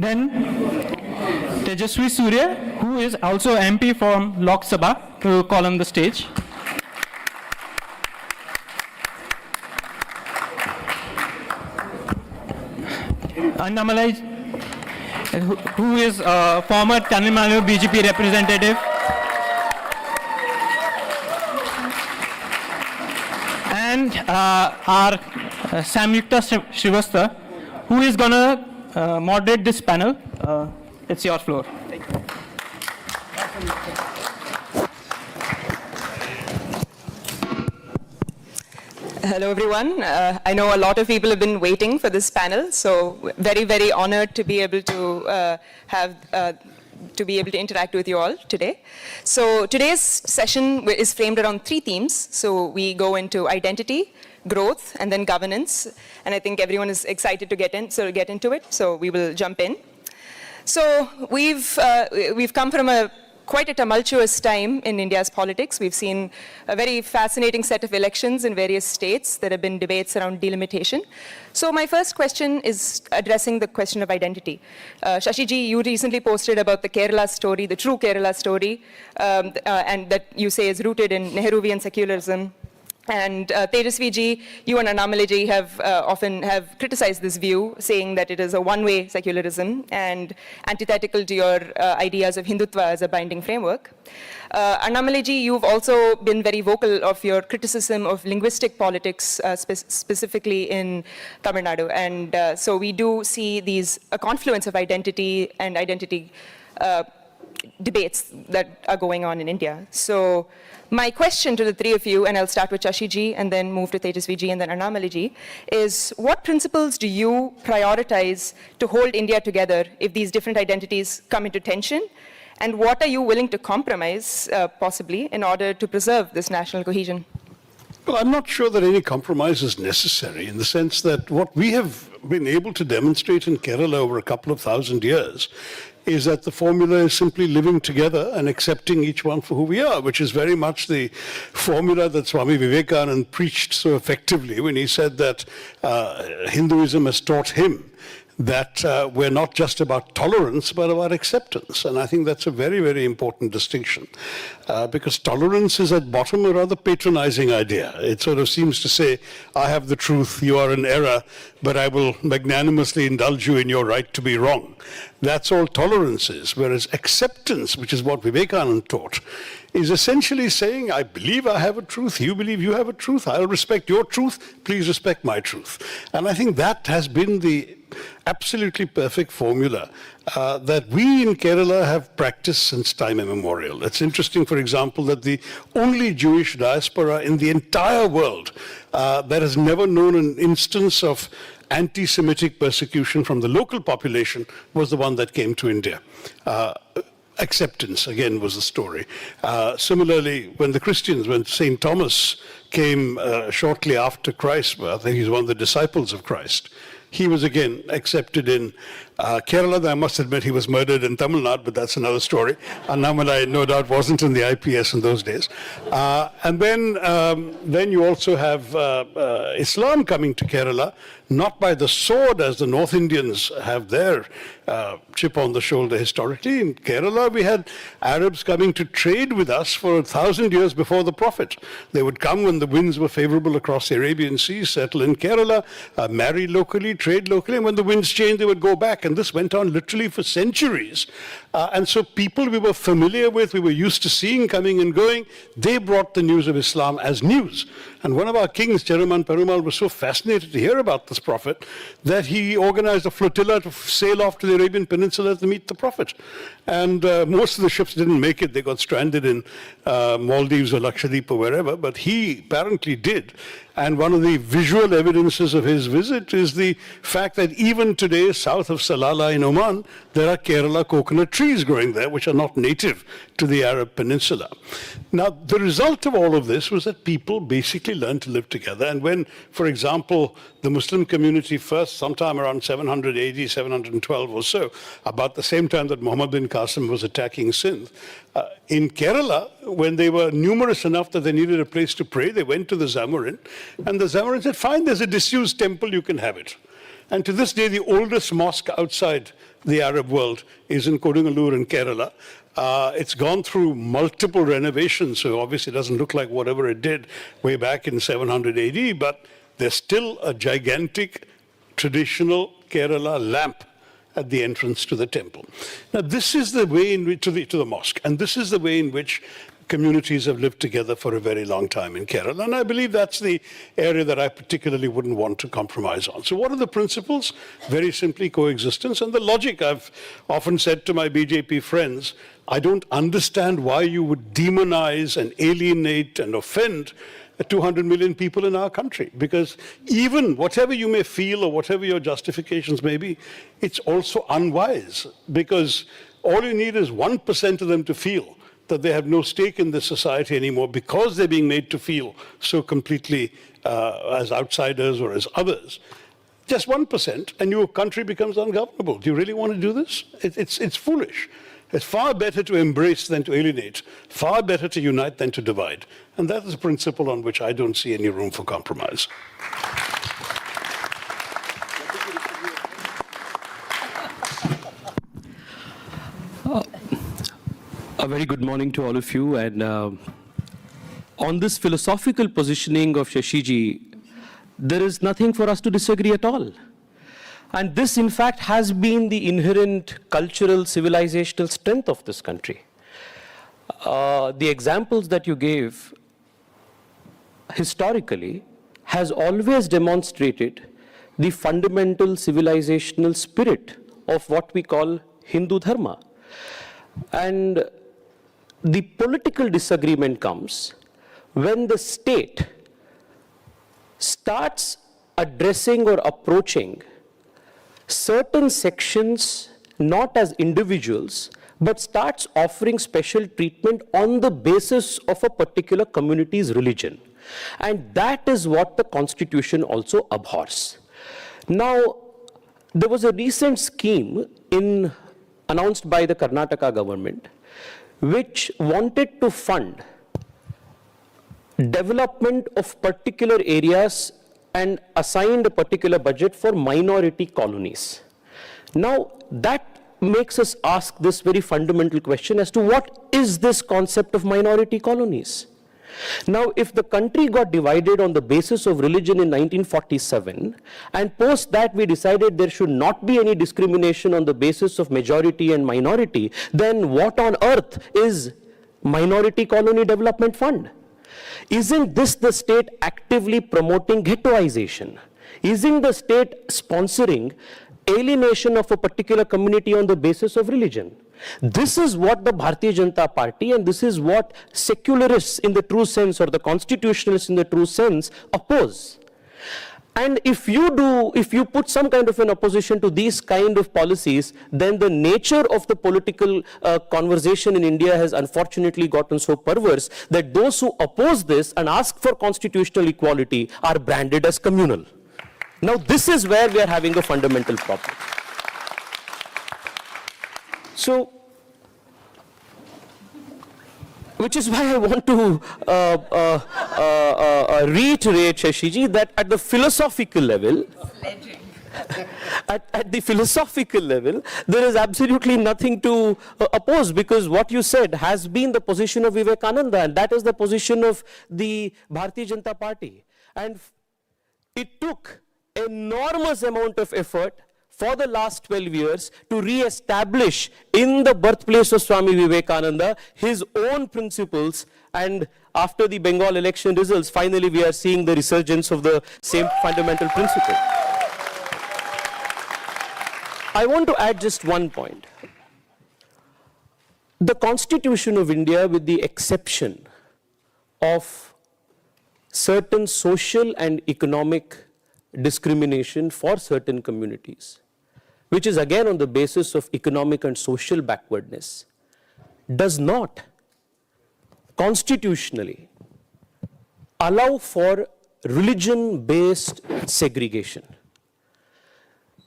Then Tejaswi Surya, who is also MP from Lok Sabha, to call on the stage. Annamalai, who is a former Tamil Nadu BJP representative. And our Samyukta Srivastava, who is going to moderate this panel. It's your floor. Hello, everyone. I know a lot of people have been waiting for this panel, so very, very honored to be able to interact with you all today. So today's session is framed around 3 themes. So we go into identity, growth, and then governance. And I think everyone is excited to get into it. So we will jump in. So we've come from quite a tumultuous time in India's politics. We've seen a very fascinating set of elections in various states. There have been debates around delimitation. So my first question is addressing the question of identity. Shashi ji, you recently posted about the Kerala story, the true Kerala story, and that you say is rooted in Nehruvian secularism. And Tejasvi ji, you and Annamalai ji often have criticized this view, saying that it is a one-way secularism and antithetical to your ideas of Hindutva as a binding framework. Annamalai ji, you've also been very vocal of your criticism of linguistic politics, specifically in Tamil Nadu. And so we do see a confluence of identity and identity debates that are going on in India. So my question to the 3 of you, and I'll start with Shashi ji and then move to Tejasvi ji and then Annamalai ji, is what principles do you prioritize to hold India together if these different identities come into tension? And what are you willing to compromise, possibly, in order to preserve this national cohesion? Well, I'm not sure that any compromise is necessary, in the sense that what we have been able to demonstrate in Kerala over a couple of thousand years is that the formula is simply living together and accepting each one for who we are, which is very much the formula that Swami Vivekananda preached so effectively when he said that Hinduism has taught him that we're not just about tolerance, but about acceptance. And I think that's a very, very important distinction, because tolerance is at bottom a rather patronizing idea. It sort of seems to say, I have the truth, you are in error, but I will magnanimously indulge you in your right to be wrong. That's all tolerance is. Whereas acceptance, which is what Vivekananda taught, is essentially saying, I believe I have a truth, you believe you have a truth, I'll respect your truth, please respect my truth. And I think that has been the absolutely perfect formula that we in Kerala have practiced since time immemorial. It's interesting, for example, that the only Jewish diaspora in the entire world that has never known an instance of anti-Semitic persecution from the local population was the one that came to India. Acceptance, again, was the story. Similarly, when St. Thomas came shortly after Christ, I think he's one of the disciples of Christ, he was again accepted in Kerala. I must admit he was murdered in Tamil Nadu, but that's another story. Annamalai, no doubt, wasn't in the IPS in those days. And then you also have Islam coming to Kerala, not by the sword as the North Indians have their chip on the shoulder historically. In Kerala, we had Arabs coming to trade with us for 1,000 years before the Prophet. They would come when the winds were favorable across the Arabian Sea, settle in Kerala, marry locally, trade locally, and when the winds changed, they would go back. And this went on literally for centuries. And so people we were familiar with, we were used to seeing coming and going, they brought the news of Islam as news. And one of our kings, Cheruman Perumal, was so fascinated to hear about this prophet that he organized a flotilla to sail off to the Arabian Peninsula to meet the prophet. And most of the ships didn't make it. They got stranded in Maldives or Lakshadweep or wherever, but he apparently did. And one of the visual evidences of his visit is the fact that even today, south of Salalah in Oman, there are Kerala coconut trees growing there, which are not native to the Arab Peninsula. Now, the result of all of this was that people basically learned to live together. And when, for example, the Muslim community first, sometime around 700 AD, 712 or so, about the same time that Muhammad bin Qasim was attacking Sindh, in Kerala, when they were numerous enough that they needed a place to pray, they went to the Zamorin, and the Zamorin said, fine, there's a disused temple, you can have it. And to this day, the oldest mosque outside the Arab world is in Kodungalur in Kerala. It's gone through multiple renovations, so obviously it doesn't look like whatever it did way back in 700 AD, but there's still a gigantic traditional Kerala lamp at the entrance to the temple. Now, this is the way in which, to the mosque, and this is the way in which communities have lived together for a very long time in Kerala. And I believe that's the area that I particularly wouldn't want to compromise on. So what are the principles? Very simply, coexistence. And the logic, I've often said to my BJP friends, I don't understand why you would demonize and alienate and offend 200 million people in our country. Because even whatever you may feel or whatever your justifications may be, it's also unwise. Because all you need is 1% of them to feel that they have no stake in this society anymore because they're being made to feel so completely as outsiders or as others. Just 1%, and your country becomes ungovernable. Do you really want to do this? It's foolish. It's far better to embrace than to alienate, far better to unite than to divide. And that is a principle on which I don't see any room for compromise. A very good morning to all of you. And on this philosophical positioning of Shashiji, there is nothing for us to disagree at all. And this, in fact, has been the inherent cultural, civilizational strength of this country. The examples that you gave historically has always demonstrated the fundamental civilizational spirit of what we call Hindu Dharma. And the political disagreement comes when the state starts addressing or approaching certain sections not as individuals, but starts offering special treatment on the basis of a particular community's religion. And that is what the Constitution also abhors. Now, there was a recent scheme announced by the Karnataka government, which wanted to fund development of particular areas and assigned a particular budget for minority colonies. Now, that makes us ask this very fundamental question as to what is this concept of minority colonies? Now, if the country got divided on the basis of religion in 1947, and post that we decided there should not be any discrimination on the basis of majority and minority, then what on earth is Minority Colony Development Fund? Isn't this the state actively promoting ghettoization? Isn't the state sponsoring alienation of a particular community on the basis of religion? This is what the Bharatiya Janata Party, and this is what secularists in the true sense or the constitutionalists in the true sense oppose. And if you put some kind of an opposition to these kind of policies, then the nature of the political conversation in India has unfortunately gotten so perverse that those who oppose this and ask for constitutional equality are branded as communal. Now, this is where we are having a fundamental problem. So, which is why I want to reiterate, Shashiji, that at the philosophical level, at the philosophical level, there is absolutely nothing to oppose, because what you said has been the position of Vivekananda, and that is the position of the Bharatiya Janata Party. And it took enormous amount of effort for the last 12 years to re-establish in the birthplace of Swami Vivekananda his own principles, and after the Bengal election results, finally we are seeing the resurgence of the same fundamental principle. I want to add just one point. The Constitution of India, with the exception of certain social and economic discrimination for certain communities, which is again on the basis of economic and social backwardness, does not constitutionally allow for religion-based segregation.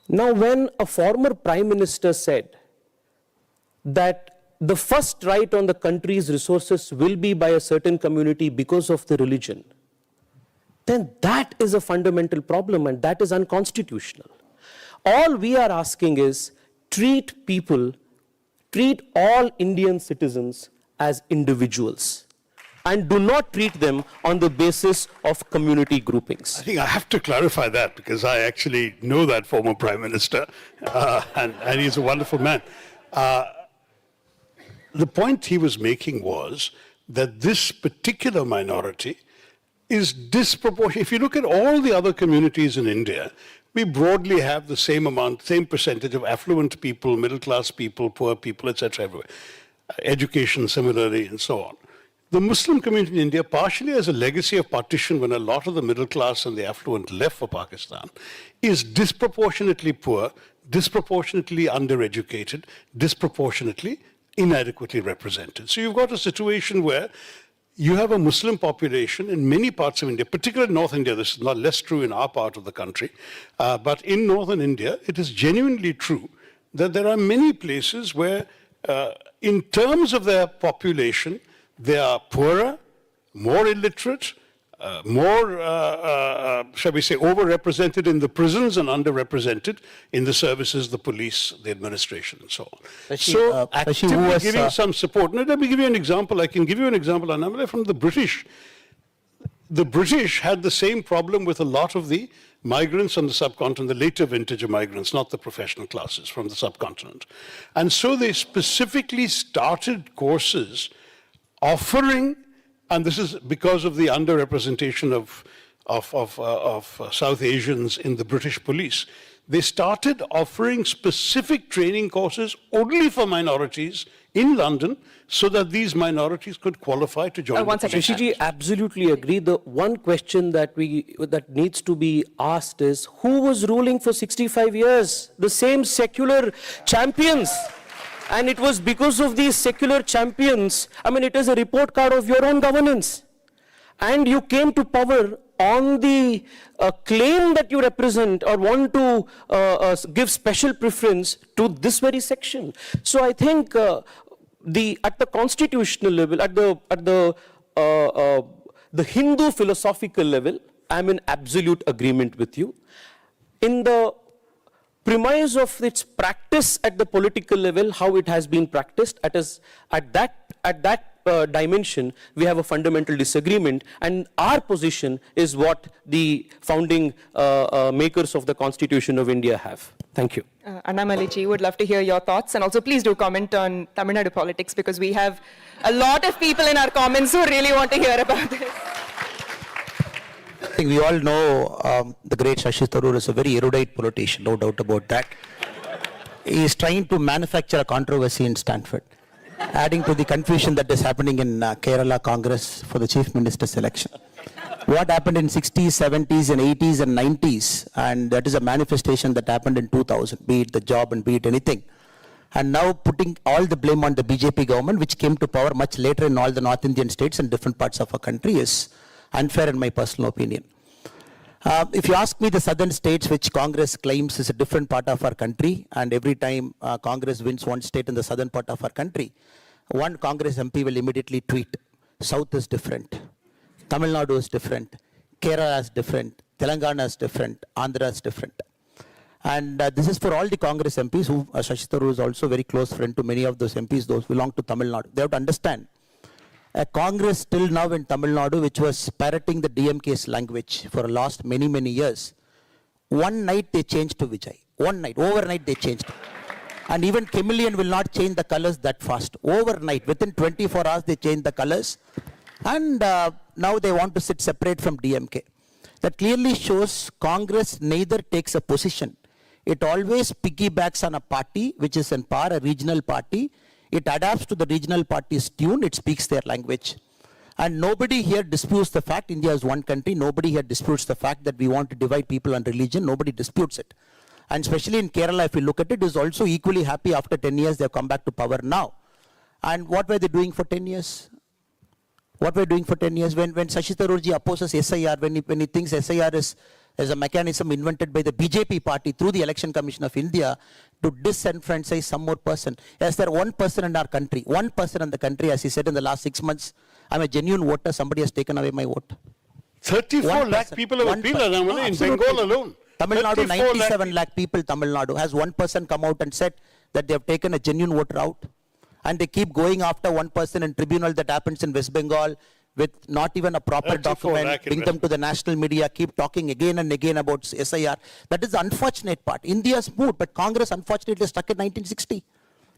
Now, when a former Prime Minister said that the first right on the country's resources will be by a certain community because of the religion, then that is a fundamental problem, and that is unconstitutional. all we are asking is treat all Indian citizens as individuals and do not treat them on the basis of community groupings. I think I have to clarify that because I actually know that former Prime Minister and he's a wonderful man. The point he was making was that this particular minority is disproportionate. If you look at all the other communities in India, we broadly have the same amount, same percentage of affluent people, middle class people, poor people, etc. everywhere. Education similarly and so on. The Muslim community in India, partially as a legacy of partition when a lot of the middle class and the affluent left for Pakistan, is disproportionately poor, disproportionately undereducated, disproportionately inadequately represented. So you've got a situation where you have a Muslim population in many parts of India, particularly North India. This is not less true in our part of the country. But in northern India, it is genuinely true that there are many places where, in terms of their population, they are poorer, more illiterate, more, shall we say, overrepresented in the prisons and underrepresented in the services, the police, the administration, and so on. So actively giving some support. Now, let me give you an example. I can give you an example, Anamale, from the British. The British had the same problem with a lot of the migrants on the subcontinent, the later vintage of migrants, not the professional classes from the subcontinent. And so they specifically started courses offering, and this is because of the underrepresentation of South Asians in the British police. They started offering specific training courses only for minorities in London so that these minorities could qualify to join. One second. Shishiji, absolutely agree. The one question that needs to be asked is, who was ruling for 65 years? The same secular champions. And it was because of these secular champions, I mean, it is a report card of your own governance. And you came to power on the claim that you represent or want to give special preference to this very section. So I think at the constitutional level, at the Hindu philosophical level, I'm in absolute agreement with you. In the premise of its practice at the political level, how it has been practiced, at that dimension, we have a fundamental disagreement, and our position is what the founding makers of the Constitution of India have. Thank you. Annamalai ji, would love to hear your thoughts, and also please do comment on Tamil Nadu politics because we have a lot of people in our comments who really want to hear about this. I think we all know the great Shashi Tharoor is a very erudite politician, no doubt about that. He is trying to manufacture a controversy in Stanford, adding to the confusion that is happening in Kerala Congress for the Chief Minister's election. What happened in 60s, 70s, and 80s and 90s, and that is a manifestation that happened in 2000, be it the job and be it anything. And now putting all the blame on the BJP government, which came to power much later in all the North Indian states and different parts of our country, is unfair in my personal opinion. If you ask me, the southern states, which Congress claims is a different part of our country, and every time Congress wins one state in the southern part of our country, one Congress MP will immediately tweet, South is different, Tamil Nadu is different, Kerala is different, Telangana is different, Andhra is different. And this is for all the Congress MPs, who Shashi Tharoor is also a very close friend to many of those MPs, those belong to Tamil Nadu. They have to understand, a Congress till now in Tamil Nadu, which was parroting the DMK's language for the last many, many years, one night they changed to Vijay. One night, overnight they changed. And even chameleon will not change the colors that fast. Overnight, within 24 hours they changed the colors. And now they want to sit separate from DMK. That clearly shows Congress neither takes a position. It always piggybacks on a party which is in power, a regional party. It adapts to the regional party's tune, it speaks their language. And nobody here disputes the fact India is one country. Nobody here disputes the fact that we want to divide people on religion. Nobody disputes it. And especially in Kerala, if you look at it, is also equally happy after 10 years they have come back to power now. And what were they doing for 10 years? What were they doing for 10 years? When Shashi Tharoor ji opposes SIR, when he thinks SIR is a mechanism invented by the BJP party through the Election Commission of India to disenfranchise some more person. Is there one person in our country, one person in the country, as he said in the last 6 months, I'm a genuine voter, somebody has taken away my vote? 34 lakh people have appealed in Bengal alone. Tamil Nadu, 34 lakh 97 lakh people, Tamil Nadu. Has one person come out and said that they have taken a genuine voter out? And they keep going after one person in tribunal that happens in West Bengal with not even a proper 34 document, lakh bring them to the national media, keep talking again and again about SIR. That is the unfortunate part. India's moved, but Congress unfortunately is stuck in 1960.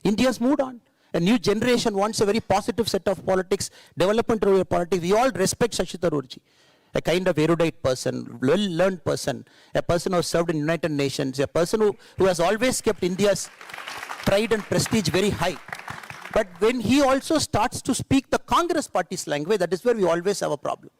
India's moved on. A new generation wants a very positive set of politics, development-oriented politics. We all respect Shashi Tharoor ji, a kind of erudite person, well-learned person, a person who has served in United Nations, a person who has always kept India's pride and prestige very high. But when he also starts to speak the Congress party's language, that is where we always have a problem.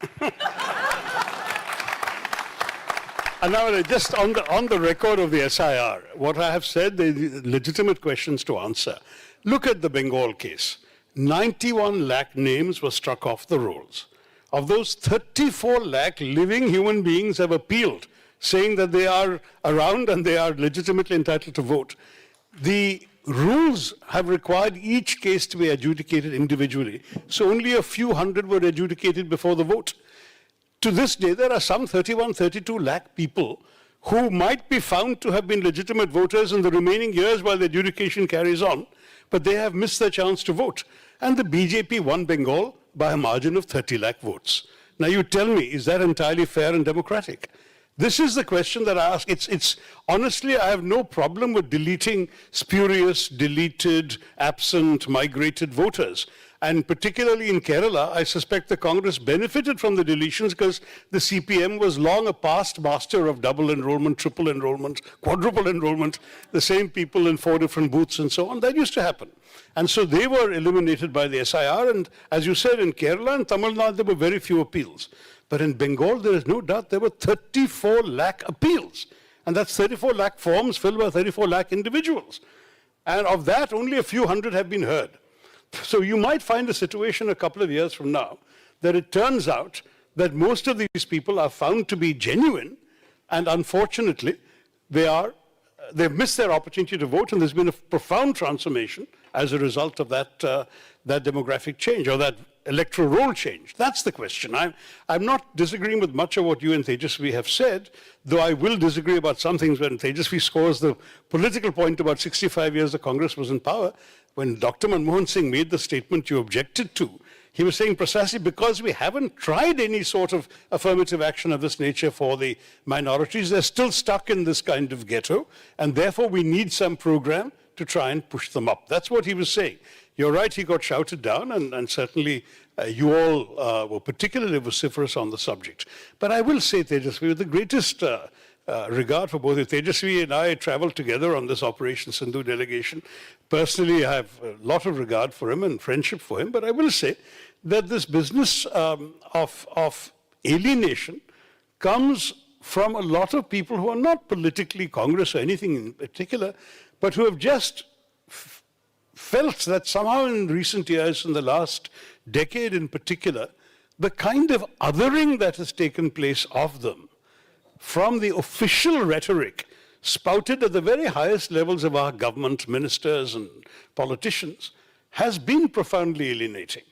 And now, just on the record of the SIR, what I have said, the legitimate questions to answer. Look at the Bengal case. 91 lakh names were struck off the rolls. Of those, 34 lakh living human beings have appealed, saying that they are around and they are legitimately entitled to vote. The rules have required each case to be adjudicated individually. So only a few hundred were adjudicated before the vote. To this day, there are some 31, 32 lakh people who might be found to have been legitimate voters in the remaining years while the adjudication carries on, but they have missed their chance to vote. And the BJP won Bengal by a margin of 30 lakh votes. Now you tell me, is that entirely fair and democratic? This is the question that I ask. It's honestly, I have no problem with deleting spurious, deleted, absent, migrated voters. And particularly in Kerala, I suspect the Congress benefited from the deletions because the CPM was long a past master of double enrollment, triple enrollment, quadruple enrollment, the same people in 4 different booths and so on. That used to happen. And so they were eliminated by the SIR. And as you said, in Kerala and Tamil Nadu, there were very few appeals. But in Bengal, there is no doubt there were 34 lakh appeals. And that's 34 lakh forms filled by 34 lakh individuals. And of that, only a few hundred have been heard. So you might find a situation a couple of years from now that it turns out that most of these people are found to be genuine, and unfortunately, they've missed their opportunity to vote, and there's been a profound transformation as a result of that demographic change or that electoral roll change. That's the question. I'm not disagreeing with much of what you and Tejasvi have said, though I will disagree about some things when Tejasvi scores the political point about 65 years the Congress was in power. When Dr. Manmohan Singh made the statement you objected to, he was saying precisely because we haven't tried any sort of affirmative action of this nature for the minorities, they're still stuck in this kind of ghetto, and therefore we need some program to try and push them up. That's what he was saying. You're right, he got shouted down, and certainly you all were particularly vociferous on the subject. But I will say, Tejasvi, with the greatest regard for both you, Tejasvi and I traveled together on this Operation Sindhu delegation. Personally, I have a lot of regard for him and friendship for him, but I will say that this business of alienation comes from a lot of people who are not politically Congress or anything in particular, but who have just felt that somehow in recent years, in the last decade in particular, the kind of othering that has taken place of them from the official rhetoric spouted at the very highest levels of our government, ministers and politicians, has been profoundly alienating.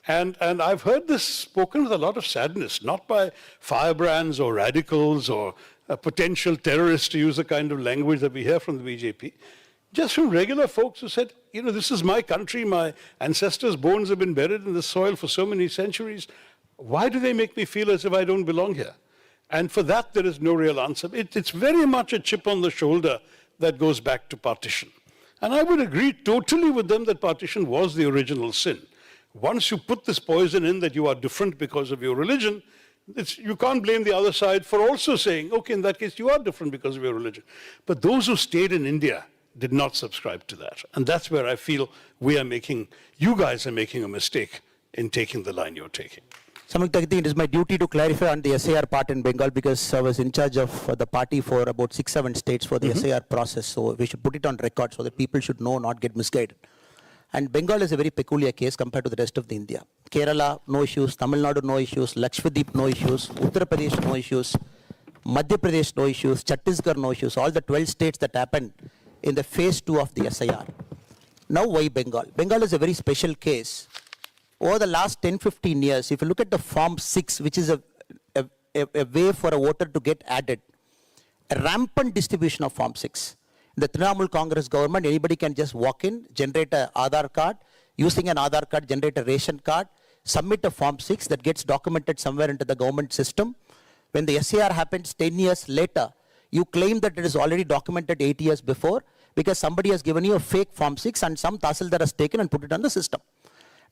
And I've heard this spoken with a lot of sadness, not by firebrands or radicals or potential terrorists, to use the kind of language that we hear from the BJP, just from regular folks who said, you know, this is my country, my ancestors' bones have been buried in the soil for so many centuries. Why do they make me feel as if I don't belong here? And for that, there is no real answer. It's very much a chip on the shoulder that goes back to partition. And I would agree totally with them that partition was the original sin. Once you put this poison in that you are different because of your religion, you can't blame the other side for also saying, okay, in that case, you are different because of your religion. But those who stayed in India did not subscribe to that. And that's where I feel you guys are making a mistake in taking the line you're taking. Samyukta, I think it is my duty to clarify on the SIR part in Bengal because I was in charge of the party for about 6-7 states for the SIR process. So we should put it on record so that people should know, not get misguided. And Bengal is a very peculiar case compared to the rest of the India. Kerala, no issues. Tamil Nadu, no issues. Lakshadweep, no issues. Uttar Pradesh, no issues. Madhya Pradesh, no issues. Chhattisgarh, no issues. All the 12 states that happened in the phase 2 of the SIR. Now why Bengal? Bengal is a very special case. Over the last 10-15 years, if you look at the Form 6, which is a way for a voter to get added, a rampant distribution of Form 6. In the Trinamool Congress government, anybody can just walk in, generate an Aadhaar card, using an Aadhaar card, generate a ration card, submit a Form 6 that gets documented somewhere into the government system. When the SAR happens 10 years later, you claim that it is already documented 8 years before because somebody has given you a fake Form 6 and some tahsildar has taken and put it on the system.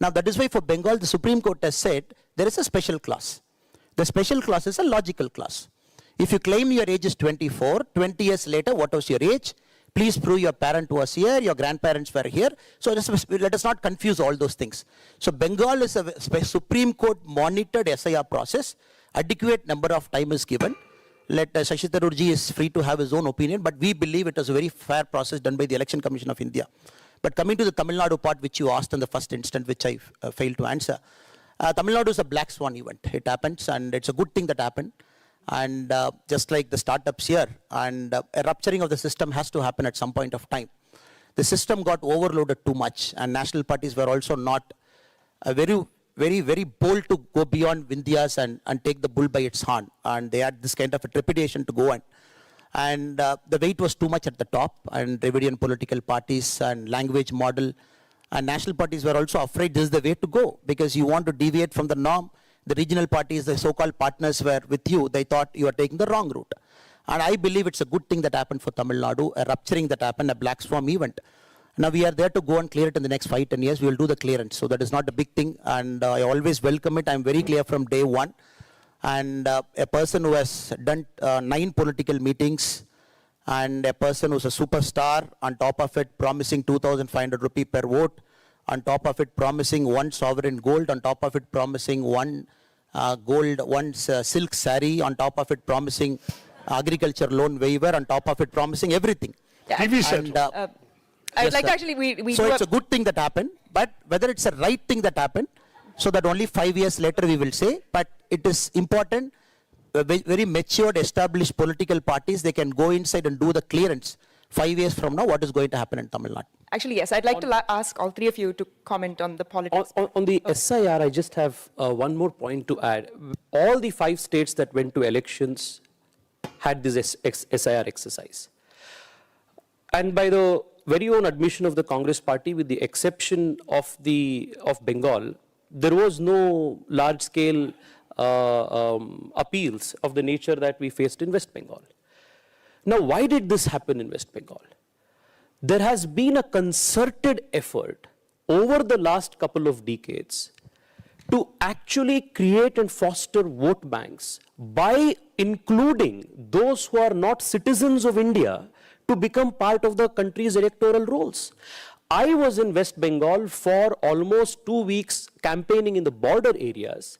Now that is why for Bengal, the Supreme Court has said there is a special clause. The special clause is a logical clause. If you claim your age is 24, 20 years later, what was your age? Please prove your parent was here, your grandparents were here. So let us not confuse all those things. So Bengal is a Supreme Court monitored SIR process. Adequate number of time is given. Let Shashi Tharoor is free to have his own opinion, but we believe it was a very fair process done by the Election Commission of India. But coming to the Tamil Nadu part, which you asked in the first instant, which I failed to answer. Tamil Nadu is a black swan event. It happens, and it's a good thing that happened. And just like the startups here, and a rupturing of the system has to happen at some point of time. The system got overloaded too much, and national parties were also not very bold to go beyond Vindhyas and take the bull by its horn. And they had this kind of a trepidation to go on. And the weight was too much at the top, and Dravidian political parties and language model and national parties were also afraid this is the way to go because you want to deviate from the norm. The regional parties, the so-called partners were with you. They thought you are taking the wrong route. And I believe it's a good thing that happened for Tamil Nadu, a rupturing that happened, a black swan event. Now we are there to go and clear it in the next 5-10 years. We will do the clearance. So that is not a big thing. And I always welcome it. I'm very clear from day one. And a person who has done 9 political meetings and a person who's a superstar, on top of it promising 2,500 rupee per vote, on top of it promising 1 sovereign gold, on top of it promising 1 gold, 1 silk saree, on top of it promising agriculture loan waiver, on top of it promising everything. Yeah, I'd like to actually, so it's a good thing that happened, but whether it's a right thing that happened, so that only 5 years later we will say, but it is important, very matured, established political parties, they can go inside and do the clearance 5 years from now, what is going to happen in Tamil Nadu. Actually, yes, I'd like to ask all 3 of you to comment on the politics. On the SIR, I just have one more point to add. All the 5 states that went to elections had this SIR exercise. And by the very own admission of the Congress party, with the exception of Bengal, there was no large-scale appeals of the nature that we faced in West Bengal. Now, why did this happen in West Bengal? There has been a concerted effort over the last couple of decades to actually create and foster vote banks by including those who are not citizens of India to become part of the country's electoral rolls. I was in West Bengal for almost 2 weeks campaigning in the border areas.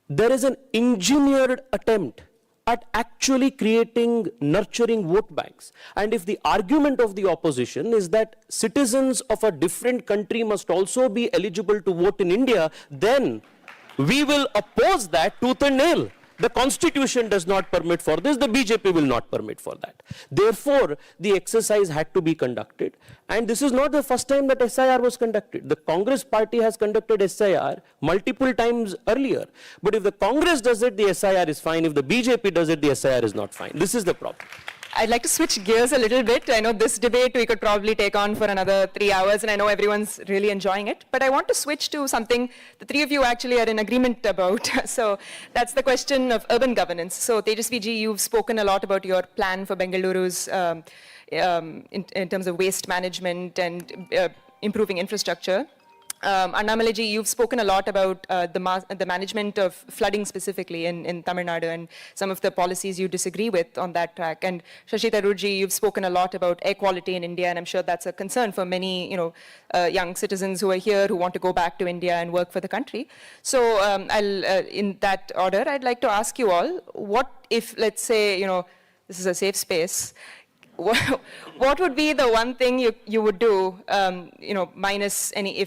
There is an engineered attempt at actually creating, nurturing vote banks. And if the argument of the opposition is that citizens of a different country must also be eligible to vote in India, then we will oppose that tooth and nail. The Constitution does not permit for this, the BJP will not permit for that. Therefore, the exercise had to be conducted. And this is not the first time that SIR was conducted. The Congress party has conducted SIR multiple times earlier. But if the Congress does it, the SIR is fine. If the BJP does it, the SIR is not fine. This is the problem. I'd like to switch gears a little bit. I know this debate we could probably take on for another 3 hours, and I know everyone's really enjoying it. But I want to switch to something the 3 of you actually are in agreement about. So that's the question of urban governance. So Tejasvi ji, you've spoken a lot about your plan for Bengaluru's in terms of waste management and improving infrastructure. Annamalai ji, you've spoken a lot about the management of flooding specifically in Tamil Nadu and some of the policies you disagree with on that track. And Shashi Tharoor ji, you've spoken a lot about air quality in India, and I'm sure that's a concern for many young citizens who are here who want to go back to India and work for the country. So in that order, I'd like to ask you all, what if, let's say, this is a safe space, what would be the one thing you would do, minus any,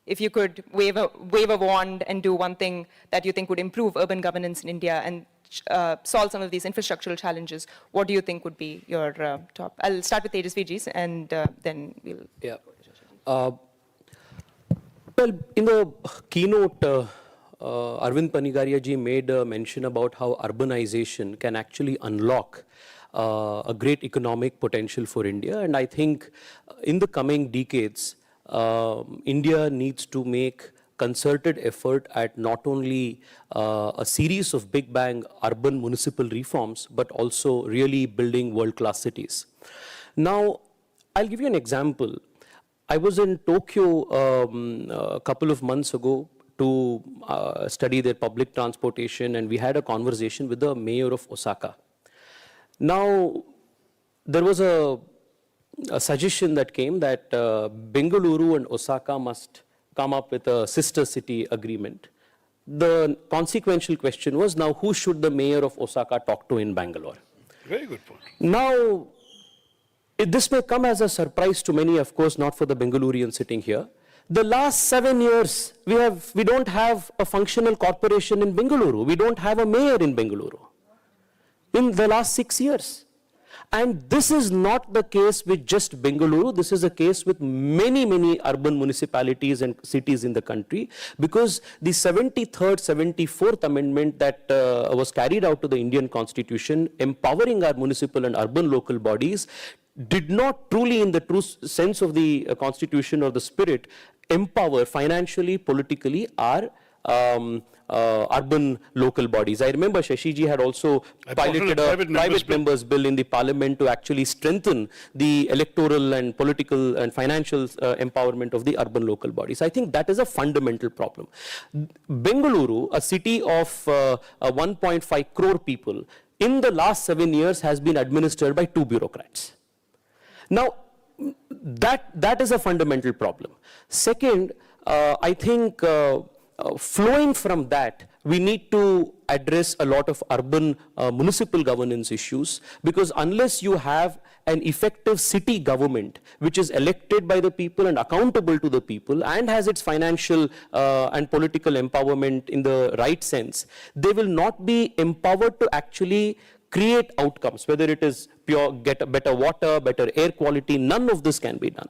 if you could wave a wand and do one thing that you think would improve urban governance in India and solve some of these infrastructural challenges, what do you think would be your top? I'll start with Tejasvi ji, and then we'll... Yeah. Well, in the keynote, Arvind Panigaria ji made a mention about how urbanization can actually unlock a great economic potential for India. And I think in the coming decades, India needs to make concerted effort at not only a series of big bang urban municipal reforms, but also really building world-class cities. Now, I'll give you an example. I was in Tokyo a couple of months ago to study their public transportation, and we had a conversation with the mayor of Osaka. Now, there was a suggestion that came that Bengaluru and Osaka must come up with a sister city agreement. The consequential question was, now who should the mayor of Osaka talk to in Bangalore? Very good point. Now, this may come as a surprise to many, of course, not for the Bengalurians sitting here. The last 7 years, we don't have a functional corporation in Bengaluru. We don't have a mayor in Bengaluru in the last 6 years. And this is not the case with just Bengaluru. This is a case with many, many urban municipalities and cities in the country, because the 73rd, 74th amendment that was carried out to the Indian Constitution, empowering our municipal and urban local bodies, did not truly, in the true sense of the Constitution or the spirit, empower financially, politically our urban local bodies. I remember Shashiji had also piloted a private members bill in the parliament to actually strengthen the electoral and political and financial empowerment of the urban local bodies. I think that is a fundamental problem. Bengaluru, a city of 1.5 crore people, in the last 7 years has been administered by 2 bureaucrats. Now, that is a fundamental problem. Second, I think flowing from that, we need to address a lot of urban municipal governance issues, because unless you have an effective city government which is elected by the people and accountable to the people and has its financial and political empowerment in the right sense, they will not be empowered to actually create outcomes, whether it is pure, get better water, better air quality, none of this can be done.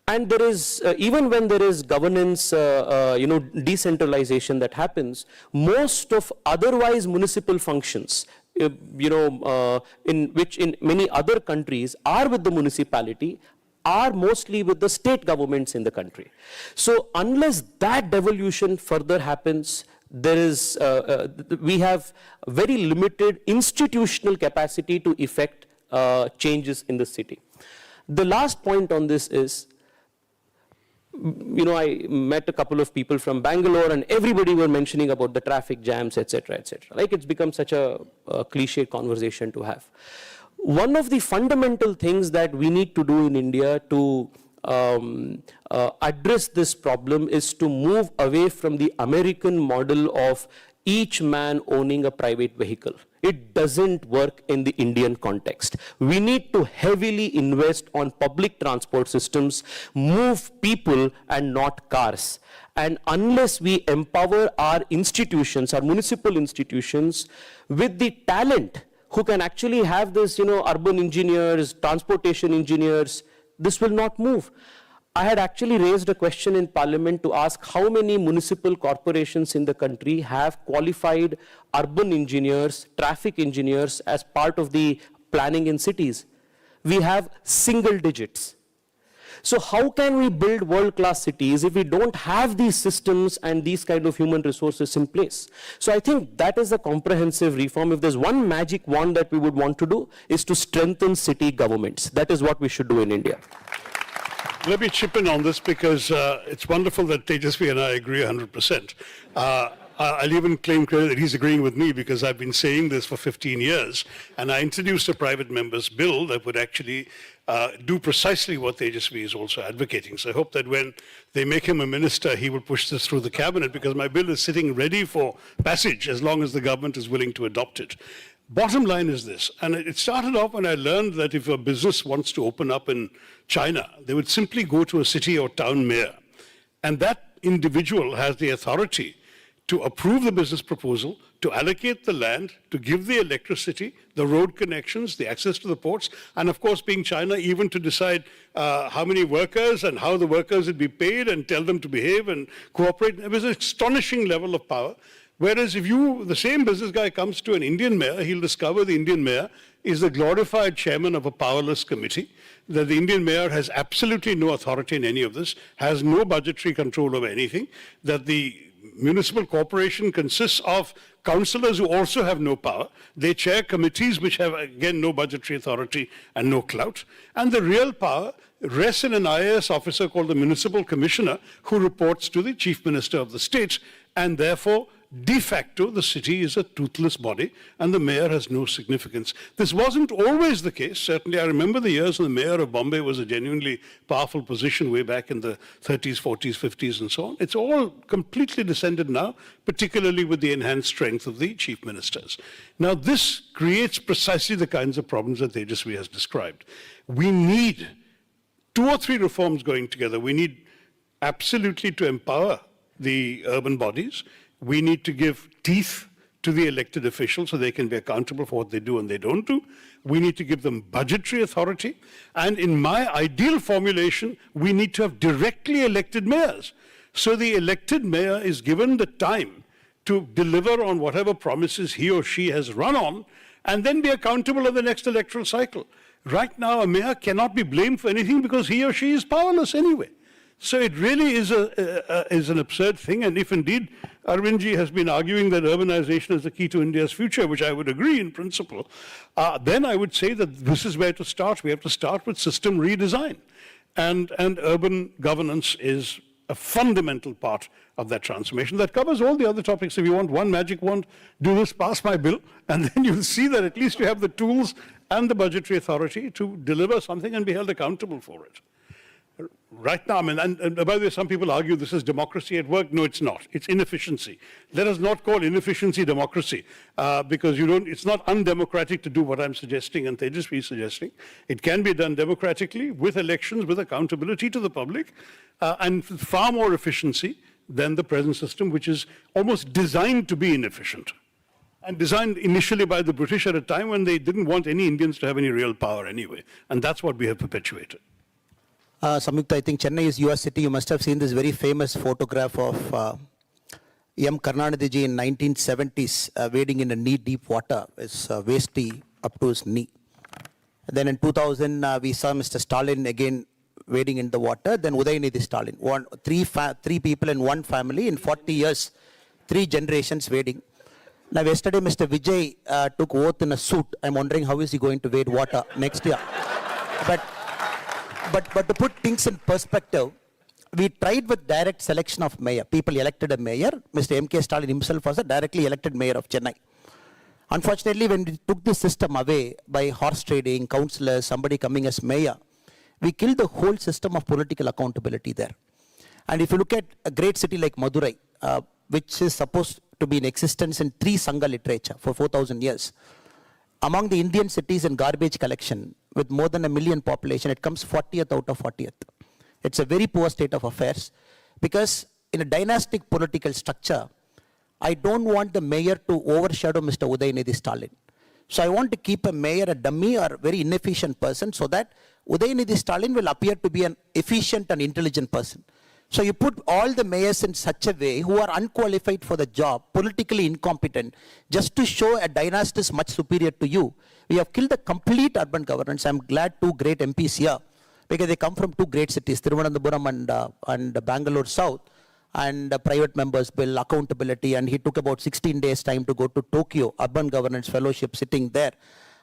And there is, even when there is governance, decentralization that happens, most of otherwise municipal functions, in which in many other countries are with the municipality, are mostly with the state governments in the country. So unless that devolution further happens, there is, we have very limited institutional capacity to effect changes in the city. The last point on this is, I met a couple of people from Bangalore and everybody were mentioning about the traffic jams, etc., etc. Like, it's become such a cliche conversation to have. One of the fundamental things that we need to do in India to address this problem is to move away from the American model of each man owning a private vehicle. It doesn't work in the Indian context. We need to heavily invest on public transport systems, move people and not cars. And unless we empower our institutions, our municipal institutions, with the talent who can actually have this, urban engineers, transportation engineers, this will not move. I had actually raised a question in Parliament to ask how many municipal corporations in the country have qualified urban engineers, traffic engineers as part of the planning in cities. We have single digits. So how can we build world-class cities if we don't have these systems and these kind of human resources in place? So I think that is a comprehensive reform. If there's one magic wand that we would want to do, is to strengthen city governments. That is what we should do in India. Let me chip in on this, because it's wonderful that Tejasvi and I agree 100%. I'll even claim credit that he's agreeing with me, because I've been saying this for 15 years, and I introduced a private member's bill that would actually do precisely what Tejasvi is also advocating. So I hope that when they make him a minister, he will push this through the cabinet, because my bill is sitting ready for passage as long as the government is willing to adopt it. Bottom line is this, and it started off when I learned that if a business wants to open up in China, they would simply go to a city or town mayor, and that individual has the authority to approve the business proposal, to allocate the land, to give the electricity, the road connections, the access to the ports, and of course, being China, even to decide how many workers and how the workers would be paid and tell them to behave and cooperate. It was an astonishing level of power, Whereas if the same business guy comes to an Indian mayor, he'll discover the Indian mayor is the glorified chairman of a powerless committee, that the Indian mayor has absolutely no authority in any of this, has no budgetary control over anything, that the municipal corporation consists of councillors who also have no power. They chair committees which have, again, no budgetary authority and no clout. And the real power rests in an IAS officer called the municipal commissioner, who reports to the chief minister of the state, and therefore, de facto, the city is a toothless body and the mayor has no significance. This wasn't always the case. Certainly, I remember the years when the mayor of Bombay was a genuinely powerful position way back in the 30s, 40s, 50s, and so on. It's all completely descended now, particularly with the enhanced strength of the chief ministers. Now, this creates precisely the kinds of problems that Tejasvi has described. We need 2 or 3 reforms going together. We need absolutely to empower the urban bodies. We need to give teeth to the elected officials so they can be accountable for what they do and they don't do. We need to give them budgetary authority. And in my ideal formulation, we need to have directly elected mayors. So the elected mayor is given the time to deliver on whatever promises he or she has run on and then be accountable in the next electoral cycle. Right now, a mayor cannot be blamed for anything because he or she is powerless anyway. So it really is an absurd thing. And if indeed Arvindji has been arguing that urbanization is the key to India's future, which I would agree in principle, then I would say that this is where to start. We have to start with system redesign. And urban governance is a fundamental part of that transformation. That covers all the other topics. If you want one magic wand, do this, pass my bill, and then you'll see that at least you have the tools and the budgetary authority to deliver something and be held accountable for it. Right now, I mean, and by the way, some people argue this is democracy at work. No, it's not. It's inefficiency. Let us not call inefficiency democracy, because it's not undemocratic to do what I'm suggesting and Tejasvi is suggesting. It can be done democratically with elections, with accountability to the public, and far more efficiency than the present system, which is almost designed to be inefficient. And designed initially by the British at a time when they didn't want any Indians to have any real power anyway. And that's what we have perpetuated. Samyukta, I think Chennai is your city. You must have seen this very famous photograph of M. Karunanidhi in 1970s wading in a knee-deep water, his waist up to his knee. Then in 2000, we saw Mr. Stalin again wading in the water. Then Udayanidhi Stalin. Three people in one family in 40 years, 3 generations wading. Now, yesterday, Mr. Vijay took oath in a suit. I'm wondering how is he going to wade water next year. But to put things in perspective, we tried with direct selection of mayor. People elected a mayor. Mr. M.K. Stalin himself was a directly elected mayor of Chennai. Unfortunately, when we took the system away by horse trading, councillors, somebody coming as mayor, we killed the whole system of political accountability there. And if you look at a great city like Madurai, which is supposed to be in existence in 3 Sangha literature for 4,000 years, among the Indian cities in garbage collection, with more than 1 million population, it comes 40th out of 40th. It's a very poor state of affairs because in a dynastic political structure, I don't want the mayor to overshadow Mr. Udayanidhi Stalin. So I want to keep a mayor a dummy or very inefficient person so that Udayanidhi Stalin will appear to be an efficient and intelligent person. So you put all the mayors in such a way who are unqualified for the job, politically incompetent, just to show a dynasty is much superior to you. We have killed the complete urban governance. I'm glad 2 great MPs here because they come from 2 great cities, Thiruvananthapuram and Bangalore South, and private members bill, accountability, and he took about 16 days time to go to Tokyo, urban governance fellowship sitting there.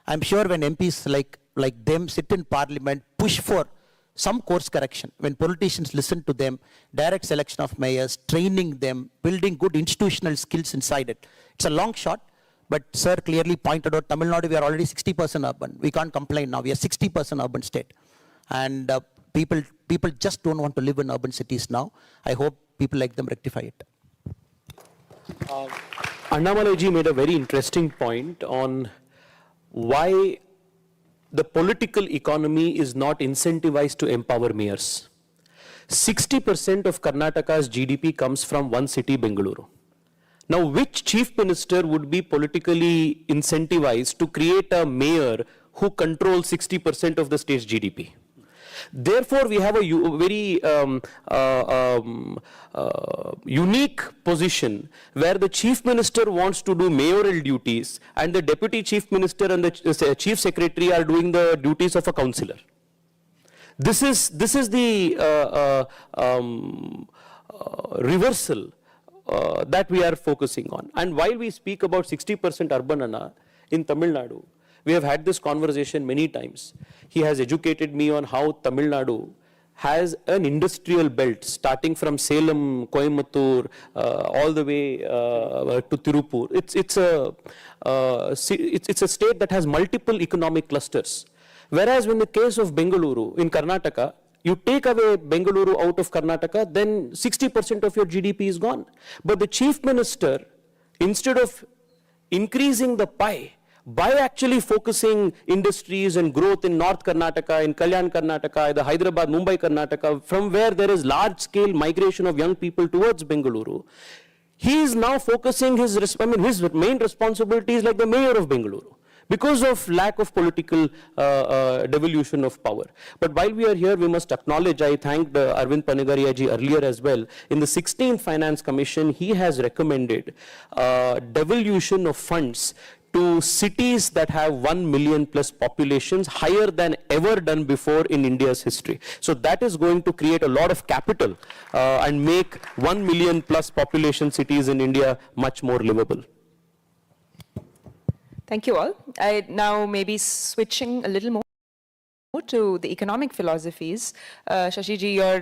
I'm sure when MPs like them sit in parliament, push for some course correction, when politicians listen to them, direct selection of mayors, training them, building good institutional skills inside it. It's a long shot, but sir clearly pointed out, Tamil Nadu, we are already 60% urban. We can't complain now. We are 60% urban state. And people just don't want to live in urban cities now. I hope people like them rectify it. Annamalai made a very interesting point on why the political economy is not incentivized to empower mayors. 60% of Karnataka's GDP comes from one city, Bengaluru. Now, which chief minister would be politically incentivized to create a mayor who controls 60% of the state's GDP? Therefore, we have a very unique position where the chief minister wants to do mayoral duties and the deputy chief minister and the chief secretary are doing the duties of a councillor. This is the reversal that we are focusing on. And while we speak about 60% urban in Tamil Nadu, we have had this conversation many times. He has educated me on how Tamil Nadu has an industrial belt starting from Salem, Coimbatore, all the way to Tirupur. It's a state that has multiple economic clusters. Whereas in the case of Bengaluru in Karnataka, you take away Bengaluru out of Karnataka, then 60% of your GDP is gone. But the chief minister, instead of increasing the pie, by actually focusing industries and growth in North Karnataka, in Kalyan Karnataka, the Hyderabad, Mumbai Karnataka, from where there is large scale migration of young people towards Bengaluru, he is now focusing his main responsibilities like the mayor of Bengaluru, because of lack of political devolution of power. But while we are here, we must acknowledge, I thanked Arvind Panigariya earlier as well, in the 16th Finance Commission, he has recommended devolution of funds to cities that have 1 million plus populations, higher than ever done before in India's history. So that is going to create a lot of capital and make 1 million plus population cities in India much more livable. Thank you all. I now may be switching a little more to the economic philosophies. Shashiji, your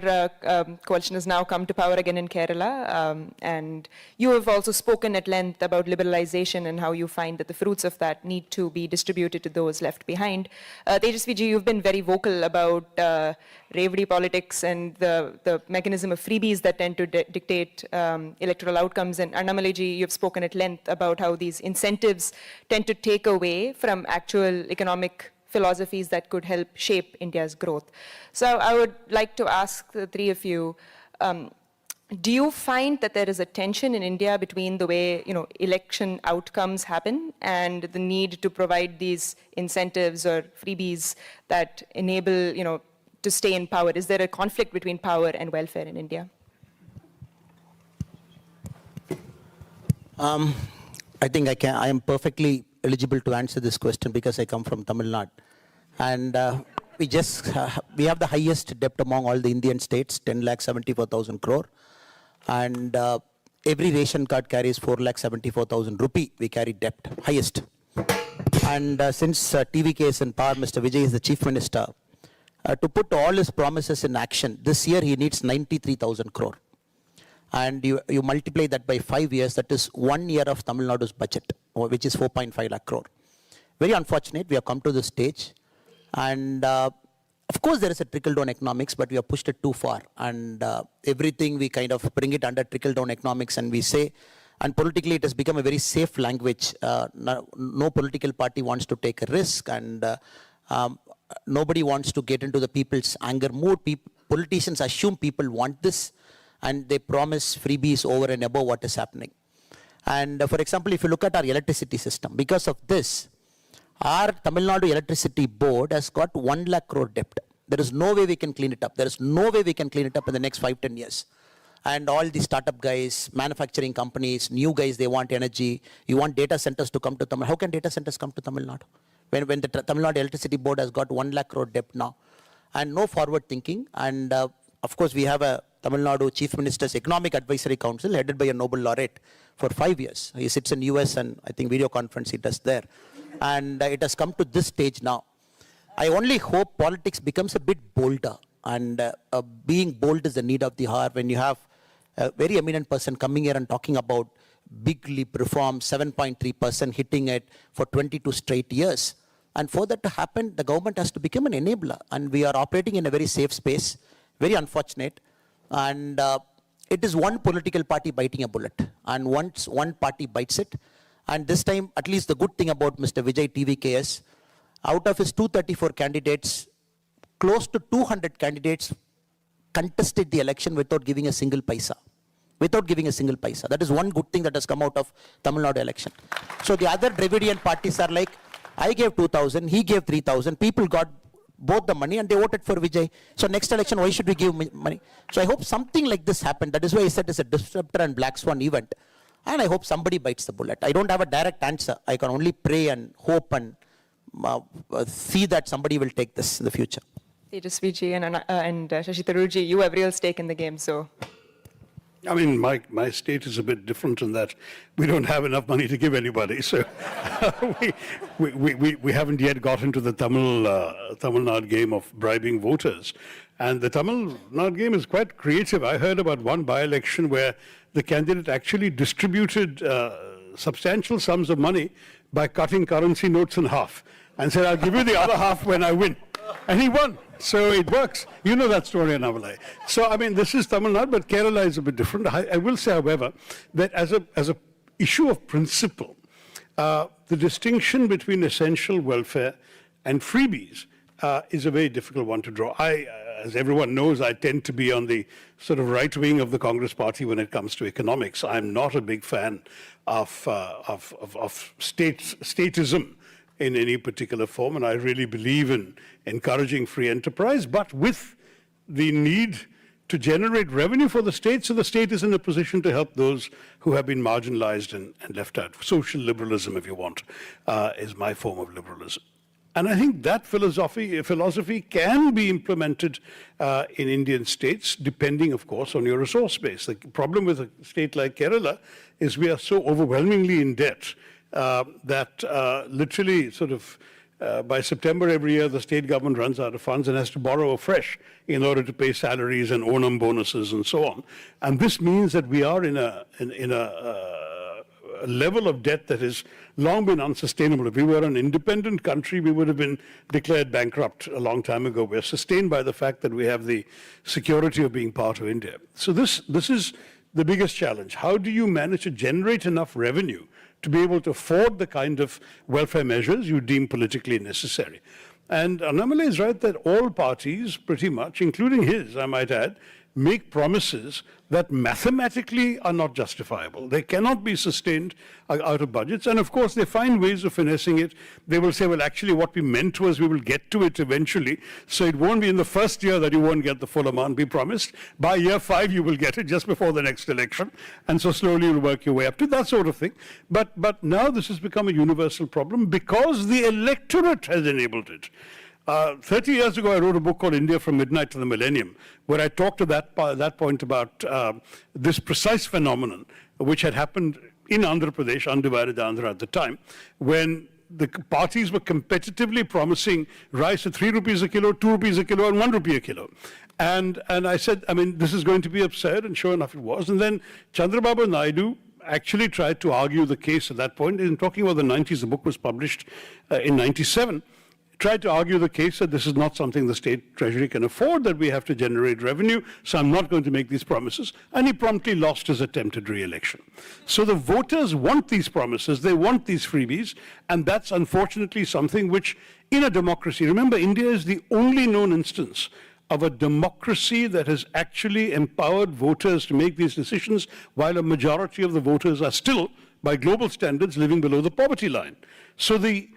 coalition has now come to power again in Kerala, and you have also spoken at length about liberalization and how you find that the fruits of that need to be distributed to those left behind. Tejasviji, you've been very vocal about Revdi politics and the mechanism of freebies that tend to dictate electoral outcomes. And Annamaliji, you've spoken at length about how these incentives tend to take away from actual economic philosophies that could help shape India's growth. So I would like to ask the three of you, do you find that there is a tension in India between the way election outcomes happen and the need to provide these incentives or freebies that enable to stay in power? Is there a conflict between power and welfare in India? I think I am perfectly eligible to answer this question because I come from Tamil Nadu. And we have the highest debt among all the Indian states, 10,74,000 crore. And every ration card carries 4,74,000 rupee. We carry debt, highest. And since TVK is in power, Mr. Vijay is the chief minister. To put all his promises in action, this year he needs 93,000 crore. And you multiply that by 5 years, that is 1 year of Tamil Nadu's budget, which is 4.5 lakh crore. Very unfortunate, we have come to this stage. And of course, there is a trickle-down economics, but we have pushed it too far. And everything we kind of bring it under trickle-down economics, and we say, and politically it has become a very safe language. No political party wants to take a risk, and nobody wants to get into the people's anger mood. Politicians assume people want this, and they promise freebies over and above what is happening. And for example, if you look at our electricity system, because of this, our Tamil Nadu Electricity Board has got 1 lakh crore debt. There is no way we can clean it up. There is no way we can clean it up in the next 5-10 years. And all the startup guys, manufacturing companies, new guys, they want energy. You want data centers to come to Tamil Nadu. How can data centers come to Tamil Nadu? When the Tamil Nadu Electricity Board has got 1 lakh crore debt now. And no forward thinking. And of course, we have a Tamil Nadu Chief Minister's Economic Advisory Council headed by a Nobel laureate for 5 years. He sits in US and I think video conference he does there. And it has come to this stage now. I only hope politics becomes a bit bolder. And being bold is the need of the hour. When you have a very eminent person coming here and talking about big leap reform, 7.3%, hitting it for 22 straight years. And for that to happen, the government has to become an enabler. And we are operating in a very safe space, very unfortunate. And it is one political party biting a bullet. And once one party bites it, and this time, at least the good thing about Mr. Vijay TVK is, out of his 234 candidates, close to 200 candidates contested the election without giving a single paisa. Without giving a single paisa. That is one good thing that has come out of Tamil Nadu election. So the other Dravidian parties are like, I gave 2,000, he gave 3,000, people got both the money and they voted for Vijay. So next election, why should we give money? So I hope something like this happened. That is why I said it's a disruptor and black swan event. And I hope somebody bites the bullet. I don't have a direct answer. I can only pray and hope and see that somebody will take this in the future. Tejasvi and Shashi Tharoor, you have real stake in the game, so. I mean, my state is a bit different in that we don't have enough money to give anybody. So we haven't yet got into the Tamil Nadu game of bribing voters. And the Tamil Nadu game is quite creative. I heard about one by-election where the candidate actually distributed substantial sums of money by cutting currency notes in half and said, I'll give you the other half when I win. And he won. So it works. You know that story, Anavalai. So, I mean, this is Tamil Nadu, but Kerala is a bit different. I will say, however, that as a issue of principle, the distinction between essential welfare and freebies is a very difficult one to draw. As everyone knows, I tend to be on the sort of right wing of the Congress party when it comes to economics. I'm not a big fan of statism in any particular form, and I really believe in encouraging free enterprise, but with the need to generate revenue for the state, so the state is in a position to help those who have been marginalized and left out. Social liberalism, if you want, is my form of liberalism. And I think that philosophy can be implemented in Indian states, depending, of course, on your resource base. The problem with a state like Kerala is we are so overwhelmingly in debt that literally sort of by September every year, the state government runs out of funds and has to borrow afresh in order to pay salaries and Onam bonuses and so on. And this means that we are in a level of debt that has long been unsustainable. If we were an independent country, we would have been declared bankrupt a long time ago. We're sustained by the fact that we have the security of being part of India. So this is the biggest challenge. How do you manage to generate enough revenue to be able to afford the kind of welfare measures you deem politically necessary? And Annamalai is right that all parties, pretty much, including his, I might add, make promises that mathematically are not justifiable. They cannot be sustained out of budgets. And of course, they find ways of finessing it. They will say, well, actually, what we meant was we will get to it eventually. So it won't be in the first year that you won't get the full amount we promised. By year 5, you will get it just before the next election. And so slowly you'll work your way up to that sort of thing. But now this has become a universal problem because the electorate has enabled it. 30 years ago, I wrote a book called India from Midnight to the Millennium, where I talked at that point about this precise phenomenon, which had happened in Andhra Pradesh, undivided Andhra at the time, when the parties were competitively promising rice at 3 rupees a kilo, 2 rupees a kilo, and 1 rupee a kilo. And I said, I mean, this is going to be absurd, and sure enough it was. And then Chandrababu Naidu actually tried to argue the case at that point. In talking about the 90s, the book was published in 97. Tried to argue the case that this is not something the state treasury can afford, that we have to generate revenue, so I'm not going to make these promises. And he promptly lost his attempted re-election. So the voters want these promises, they want these freebies, and that's unfortunately something which, in a democracy, remember, India is the only known instance of a democracy that has actually empowered voters to make these decisions, while a majority of the voters are still, by global standards, living below the poverty line. So the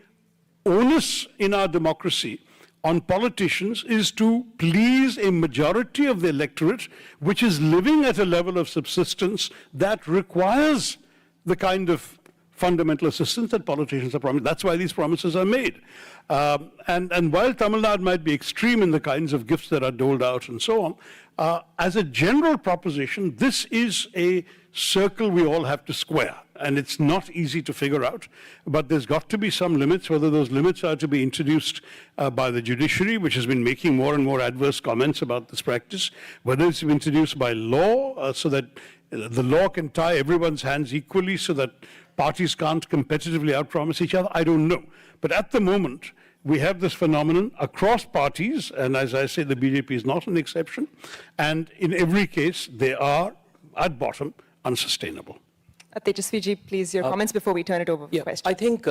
onus in our democracy on politicians is to please a majority of the electorate which is living at a level of subsistence that requires the kind of fundamental assistance that politicians are promised. That's why these promises are made. And while Tamil Nadu might be extreme in the kinds of gifts that are doled out and so on, as a general proposition, this is a circle we all have to square. And it's not easy to figure out, but there's got to be some limits, whether those limits are to be introduced by the judiciary, which has been making more and more adverse comments about this practice, whether it's introduced by law, so that the law can tie everyone's hands equally so that parties can't competitively outpromise each other, I don't know. But at the moment, we have this phenomenon across parties, and as I say, the BJP is not an exception, and in every case, they are, at bottom, unsustainable. Tejasvi, please, your comments before we turn it over for questions. I think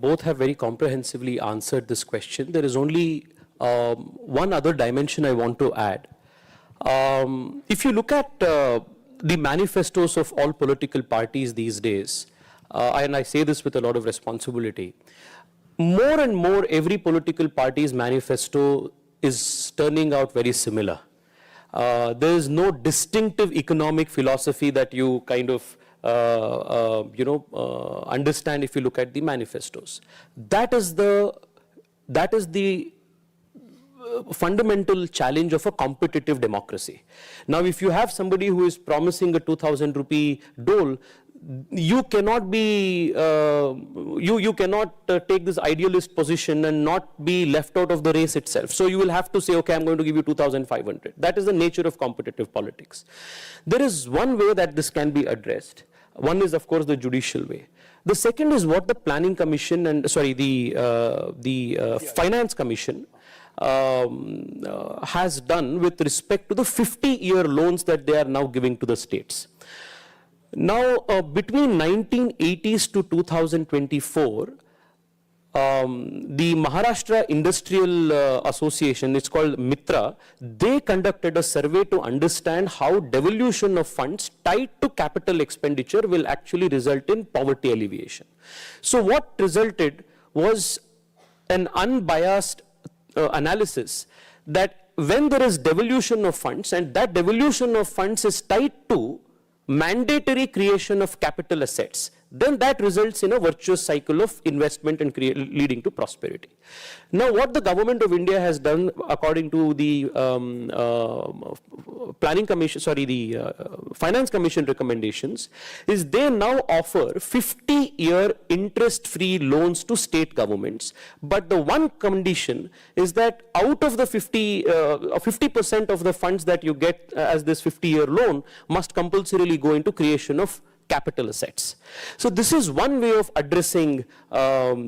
both have very comprehensively answered this question. There is only one other dimension I want to add. If you look at the manifestos of all political parties these days, and I say this with a lot of responsibility, more and more every political party's manifesto is turning out very similar. There is no distinctive economic philosophy that you kind of understand if you look at the manifestos. That is the fundamental challenge of a competitive democracy. Now, if you have somebody who is promising a 2,000 rupee dole, you cannot be, you cannot take this idealist position and not be left out of the race itself. So you will have to say, okay, I'm going to give you 2,500. That is the nature of competitive politics. There is one way that this can be addressed. One is, of course, the judicial way. The second is what the Planning Commission and, the Finance Commission has done with respect to the 50-year loans that they are now giving to the states. Now, between 1980s to 2024, the Maharashtra Industrial Association, it's called Mitra, they conducted a survey to understand how devolution of funds tied to capital expenditure will actually result in poverty alleviation. So what resulted was an unbiased analysis that when there is devolution of funds, and that devolution of funds is tied to mandatory creation of capital assets, then that results in a virtuous cycle of investment and leading to prosperity. Now, what the government of India has done, according to the Planning Commission, the Finance Commission recommendations, is they now offer 50-year interest-free loans to state governments. But the one condition is that out of the 50% of the funds that you get as this 50-year loan must compulsorily go into creation of capital assets. So this is one way of addressing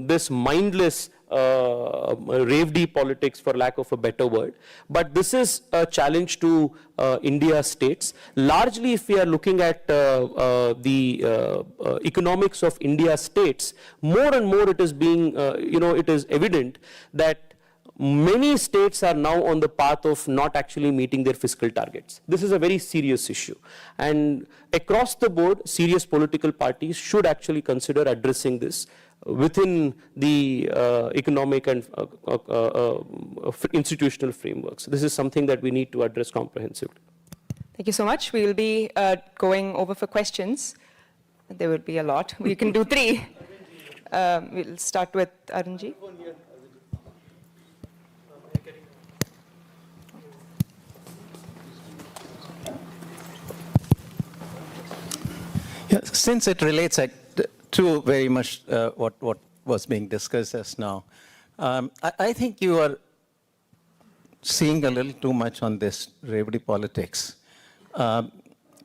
this mindless rave-d politics, for lack of a better word. But this is a challenge to India states. Largely, if we are looking at the economics of India states, more and more it is being, it is evident that many states are now on the path of not actually meeting their fiscal targets. This is a very serious issue. And across the board, serious political parties should actually consider addressing this within the economic and institutional frameworks. This is something that we need to address comprehensively. Thank you so much. We will be going over for questions. There will be a lot. We can do 3. We'll start with Arunji. Yeah, since it relates to very much what was being discussed just now, I think you are seeing a little too much on this rave-d politics.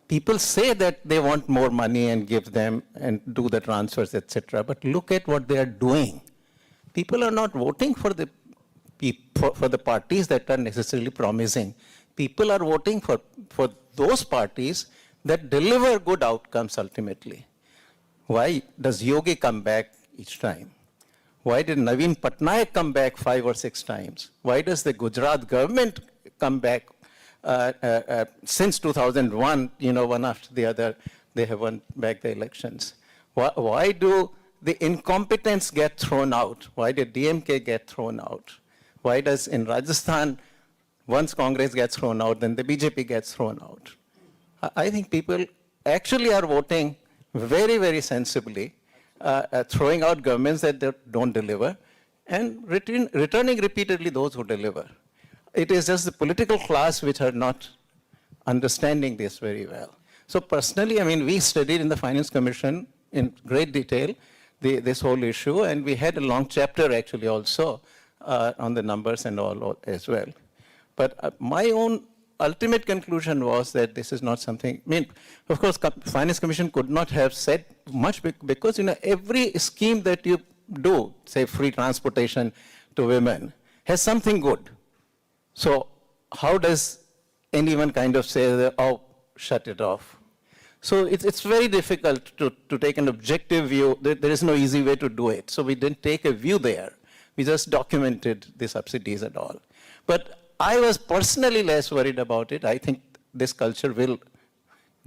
People say that they want more money and give them and do the transfers, etc. But look at what they are doing. People are not voting for the parties that are necessarily promising. People are voting for those parties that deliver good outcomes ultimately. Why does Yogi come back each time? Why did Naveen Patnaik come back 5 or 6 times? Why does the Gujarat government come back since 2001, one after the other, they have won back the elections? Why do the incompetents get thrown out? Why did DMK get thrown out? Why does in Rajasthan, once Congress gets thrown out, then the BJP gets thrown out? I think people actually are voting very, very sensibly, throwing out governments that don't deliver, and returning repeatedly those who deliver. It is just the political class which are not understanding this very well. So personally, I mean, we studied in the Finance Commission in great detail this whole issue, and we had a long chapter actually also on the numbers and all as well. But my own ultimate conclusion was that this is not something, I mean, of course, Finance Commission could not have said much because, every scheme that you do, say free transportation to women, has something good. So how does anyone kind of say that, oh, shut it off? So it's very difficult to take an objective view. There is no easy way to do it. So we didn't take a view there. We just documented the subsidies and all. But I was personally less worried about it. I think this culture will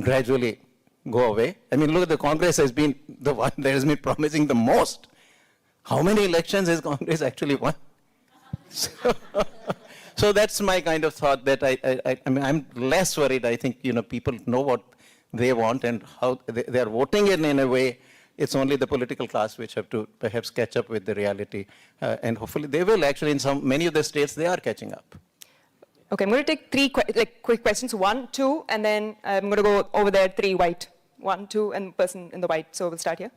gradually go away. I mean, look, the Congress has been the one that has been promising the most How many elections has Congress actually won? So that's my kind of thought that I mean, I'm less worried. I think, people know what they want and how they're voting in a way. It's only the political class which have to perhaps catch up with the reality. And hopefully they will actually, in many of the states, they are catching up. Okay, I'm going to take three quick questions. 1, 2, and then I'm going to go over there, 3, white. 1, 2, and person in the white. So we'll start here.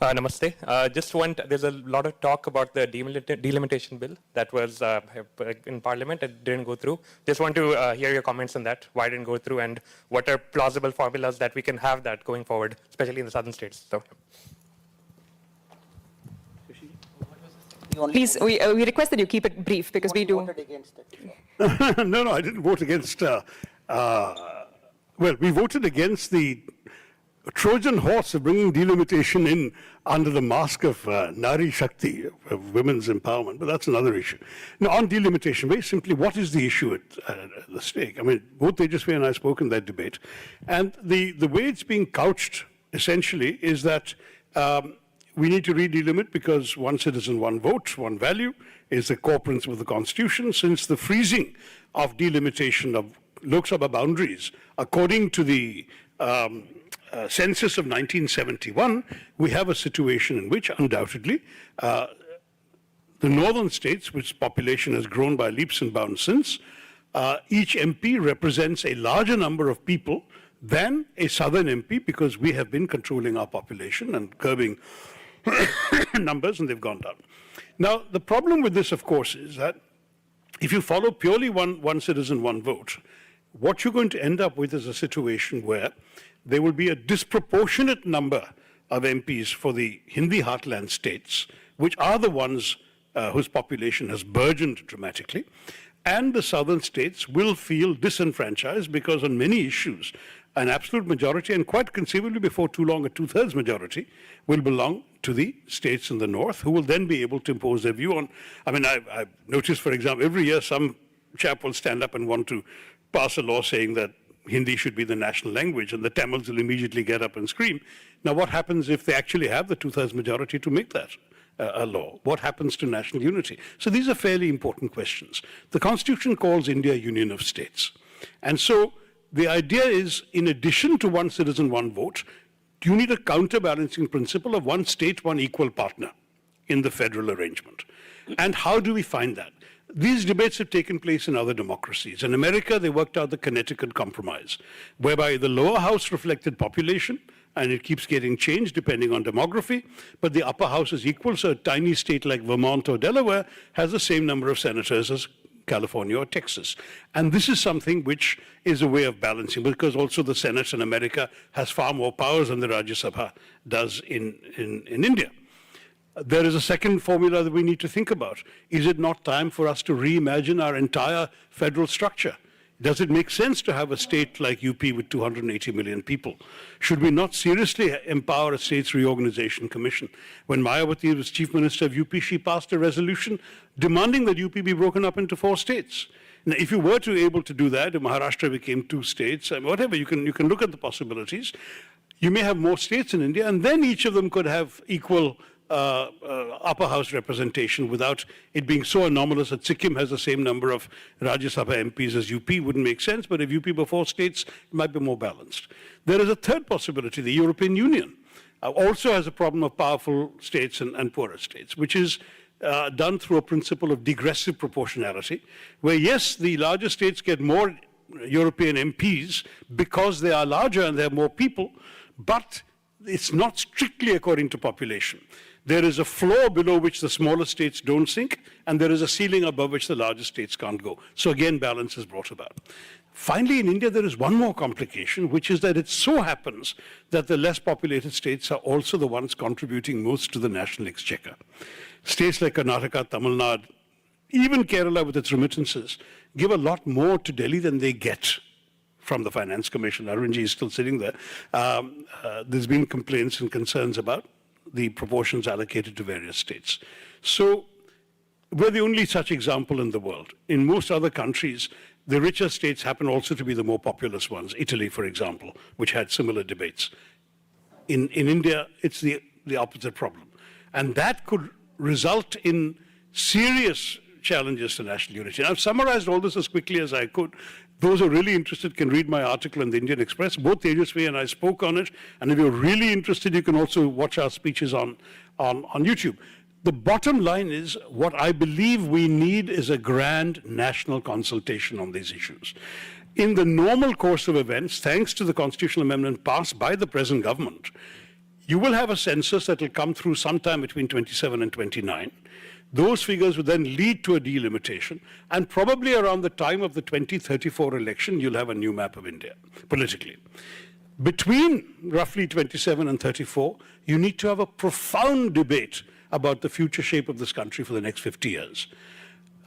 Namaste. There's a lot of talk about the delimitation bill that was in Parliament. It didn't go through. Just want to hear your comments on that. Why didn't it go through, and what are plausible formulas that we can have that going forward, especially in the southern states? So. Please, we request that you keep it brief because we do. No, I didn't vote against. Well, we voted against the Trojan horse of bringing delimitation in under the mask of Nari Shakti, of women's empowerment, but that's another issue. Now, on delimitation, very simply, what is the issue at the stake? I mean, both Tejasvi and I spoke in that debate, and the way it's being couched, essentially, is that we need to redelimit because one citizen, one vote, one value is the core principle of the Constitution. Since the freezing of delimitation of Lok Sabha boundaries, according to the census of 1971, we have a situation in which undoubtedly the northern states, which population has grown by leaps and bounds since, each MP represents a larger number of people than a southern MP because we have been controlling our population and curbing numbers, and they've gone down. Now, the problem with this, of course, is that if you follow purely one citizen, one vote, what you're going to end up with is a situation where there will be a disproportionate number of MPs for the Hindi heartland states, which are the ones whose population has burgeoned dramatically, and the southern states will feel disenfranchised because on many issues, an absolute majority, and quite conceivably before too long, a two-thirds majority, will belong to the states in the north, who will then be able to impose their view on. I mean, I've noticed, for example, every year some chap will stand up and want to pass a law saying that Hindi should be the national language, and the Tamils will immediately get up and scream. Now, what happens if they actually have the two-thirds majority to make that a law? What happens to national unity? So these are fairly important questions. The Constitution calls India a union of states. And so the idea is, in addition to one citizen, one vote, you need a counterbalancing principle of one state, one equal partner in the federal arrangement. And how do we find that? These debates have taken place in other democracies. In America, they worked out the Connecticut Compromise, whereby the lower house reflected population, and it keeps getting changed depending on demography, but the upper house is equal, so a tiny state like Vermont or Delaware has the same number of senators as California or Texas. And this is something which is a way of balancing, because also the Senate in America has far more powers than the Rajya Sabha does in India. There is a second formula that we need to think about. Is it not time for us to reimagine our entire federal structure? Does it make sense to have a state like UP with 280 million people? Should we not seriously empower a states reorganization commission? When Mayawati was chief minister of UP, she passed a resolution demanding that UP be broken up into 4 states. Now, if you were to be able to do that, if Maharashtra became 2 states, whatever, you can look at the possibilities. You may have more states in India, and then each of them could have equal upper house representation without it being so anomalous that Sikkim has the same number of Rajya Sabha MPs as UP. Wouldn't make sense, but if UP were 4 states, it might be more balanced. There is a third possibility. The European Union also has a problem of powerful states and poorer states, which is done through a principle of digressive proportionality, where yes, the larger states get more European MPs because they are larger and they have more people, but it's not strictly according to population. There is a floor below which the smaller states don't sink, and there is a ceiling above which the larger states can't go. So again, balance is brought about. Finally, in India, there is one more complication, which is that it so happens that the less populated states are also the ones contributing most to the national exchequer. States like Karnataka, Tamil Nadu, even Kerala with its remittances, give a lot more to Delhi than they get from the Finance Commission. Arunji is still sitting there. There's been complaints and concerns about the proportions allocated to various states. So we're the only such example in the world. In most other countries, the richer states happen also to be the more populous ones. Italy, for example, which had similar debates. In India, it's the opposite problem. And that could result in serious challenges to national unity. And I've summarized all this as quickly as I could. Those who are really interested can read my article in the Indian Express. Both Tejasvi and I spoke on it. And if you're really interested, you can also watch our speeches on YouTube. The bottom line is what I believe we need is a grand national consultation on these issues. In the normal course of events, thanks to the constitutional amendment passed by the present government, you will have a census that will come through sometime between 27 and 29. Those figures will then lead to a delimitation, and probably around the time of the 2034 election, you'll have a new map of India, politically. Between roughly 27 and 34, you need to have a profound debate about the future shape of this country for the next 50 years.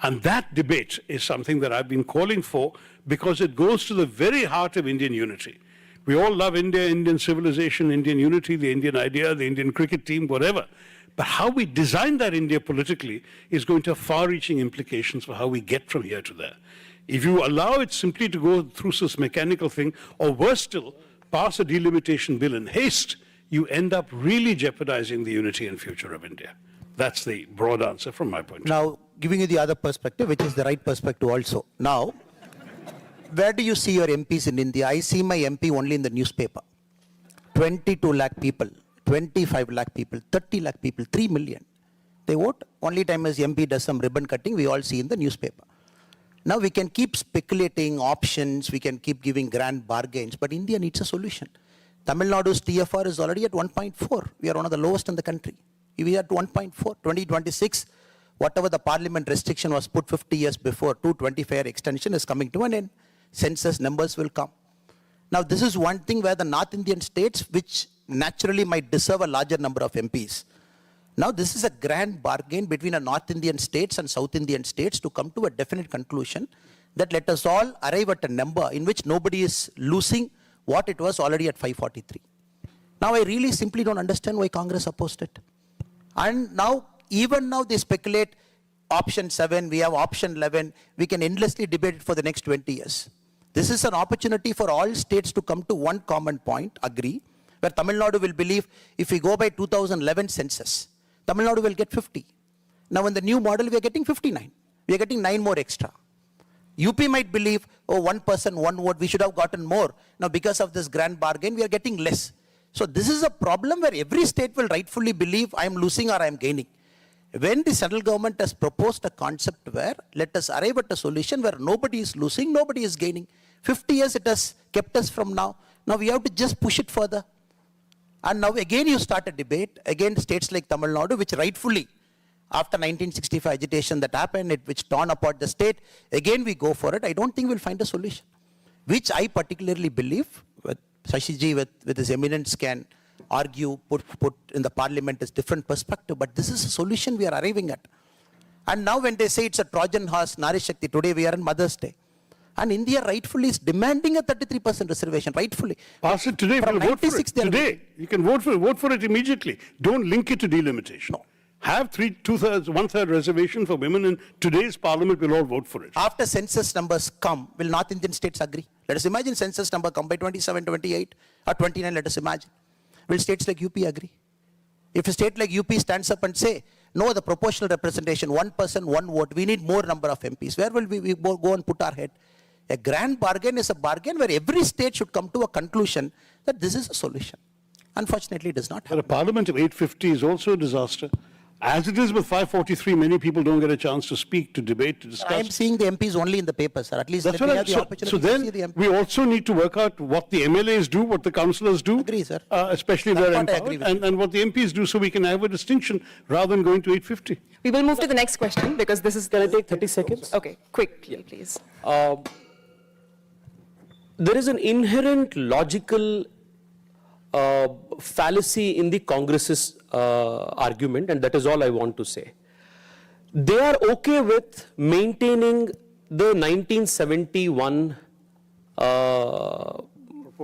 And that debate is something that I've been calling for because it goes to the very heart of Indian unity. We all love India, Indian civilization, Indian unity, the Indian idea, the Indian cricket team, whatever. But how we design that India politically is going to have far-reaching implications for how we get from here to there. If you allow it simply to go through this mechanical thing, or worse still, pass a delimitation bill in haste, you end up really jeopardizing the unity and future of India. That's the broad answer from my point of view. Now, giving you the other perspective, which is the right perspective also. Now, where do you see your MPs in India? I see my MP only in the newspaper. 22 lakh people, 25 lakh people, 30 lakh people, 3 million. They vote. Only time as MP does some ribbon cutting, we all see in the newspaper. Now we can keep speculating options, we can keep giving grand bargains, but India needs a solution. Tamil Nadu's TFR is already at 1.4. We are one of the lowest in the country. We are at 1.4. 2026, whatever the parliament restriction was put 50 years before, 225-year extension is coming to an end. Census numbers will come. Now this is one thing where the North Indian states, which naturally might deserve a larger number of MPs. Now this is a grand bargain between a North Indian states and South Indian states to come to a definite conclusion that let us all arrive at a number in which nobody is losing what it was already at 543. Now I really simply don't understand why Congress opposed it. And now, even now they speculate option 7, we have option 11, we can endlessly debate it for the next 20 years. This is an opportunity for all states to come to one common point, agree, where Tamil Nadu will believe if we go by 2011 census, Tamil Nadu will get 50. Now in the new model, we are getting 59. We are getting 9 more extra. UP might believe, oh, one person, one vote, we should have gotten more. Now because of this grand bargain, we are getting less. So this is a problem where every state will rightfully believe I am losing or I am gaining. When the central government has proposed a concept where let us arrive at a solution where nobody is losing, nobody is gaining. 50 years it has kept us from now. Now we have to just push it further. And now again you start a debate, again states like Tamil Nadu, which rightfully, after 1965 agitation that happened, which torn apart the state, again we go for it. I don't think we'll find a solution, which I particularly believe, Shashiji with his eminence can argue, put in the parliament as different perspective, but this is a solution we are arriving at. And now when they say it's a Trojan horse, Nari Shakti, today we are on Mother's Day. And India rightfully is demanding a 33% reservation, rightfully. Pass it today, we'll vote for it. Today, you can vote for it immediately. Don't link it to delimitation. No. Have 1/3 reservation for women in today's parliament, we'll all vote for it. After census numbers come, will North Indian states agree? Let us imagine census number come by 27, 28 or 29, let us imagine. Will states like UP agree? If a state like UP stands up and say, no, the proportional representation, one person, one vote, we need more number of MPs, where will we go and put our head? A grand bargain is a bargain where every state should come to a conclusion that this is a solution. Unfortunately, it does not happen. But a parliament of 850 is also a disaster. As it is with 543, many people don't get a chance to speak, to debate, to discuss. I'm seeing the MPs only in the paper, sir. At least That's let me what have the opportunity so to then see the MPs. we also need to work out what the MLAs do, what the councillors do. Agree, sir. Especially That their part I empowered, agree with and what the MPs do, so we can have a distinction rather than going to 850. We will move to the next question because this is. Can I take 30 seconds? Okay, quickly, please. There is an inherent logical fallacy in the Congress's argument, and that is all I want to say. They are okay with maintaining the 1971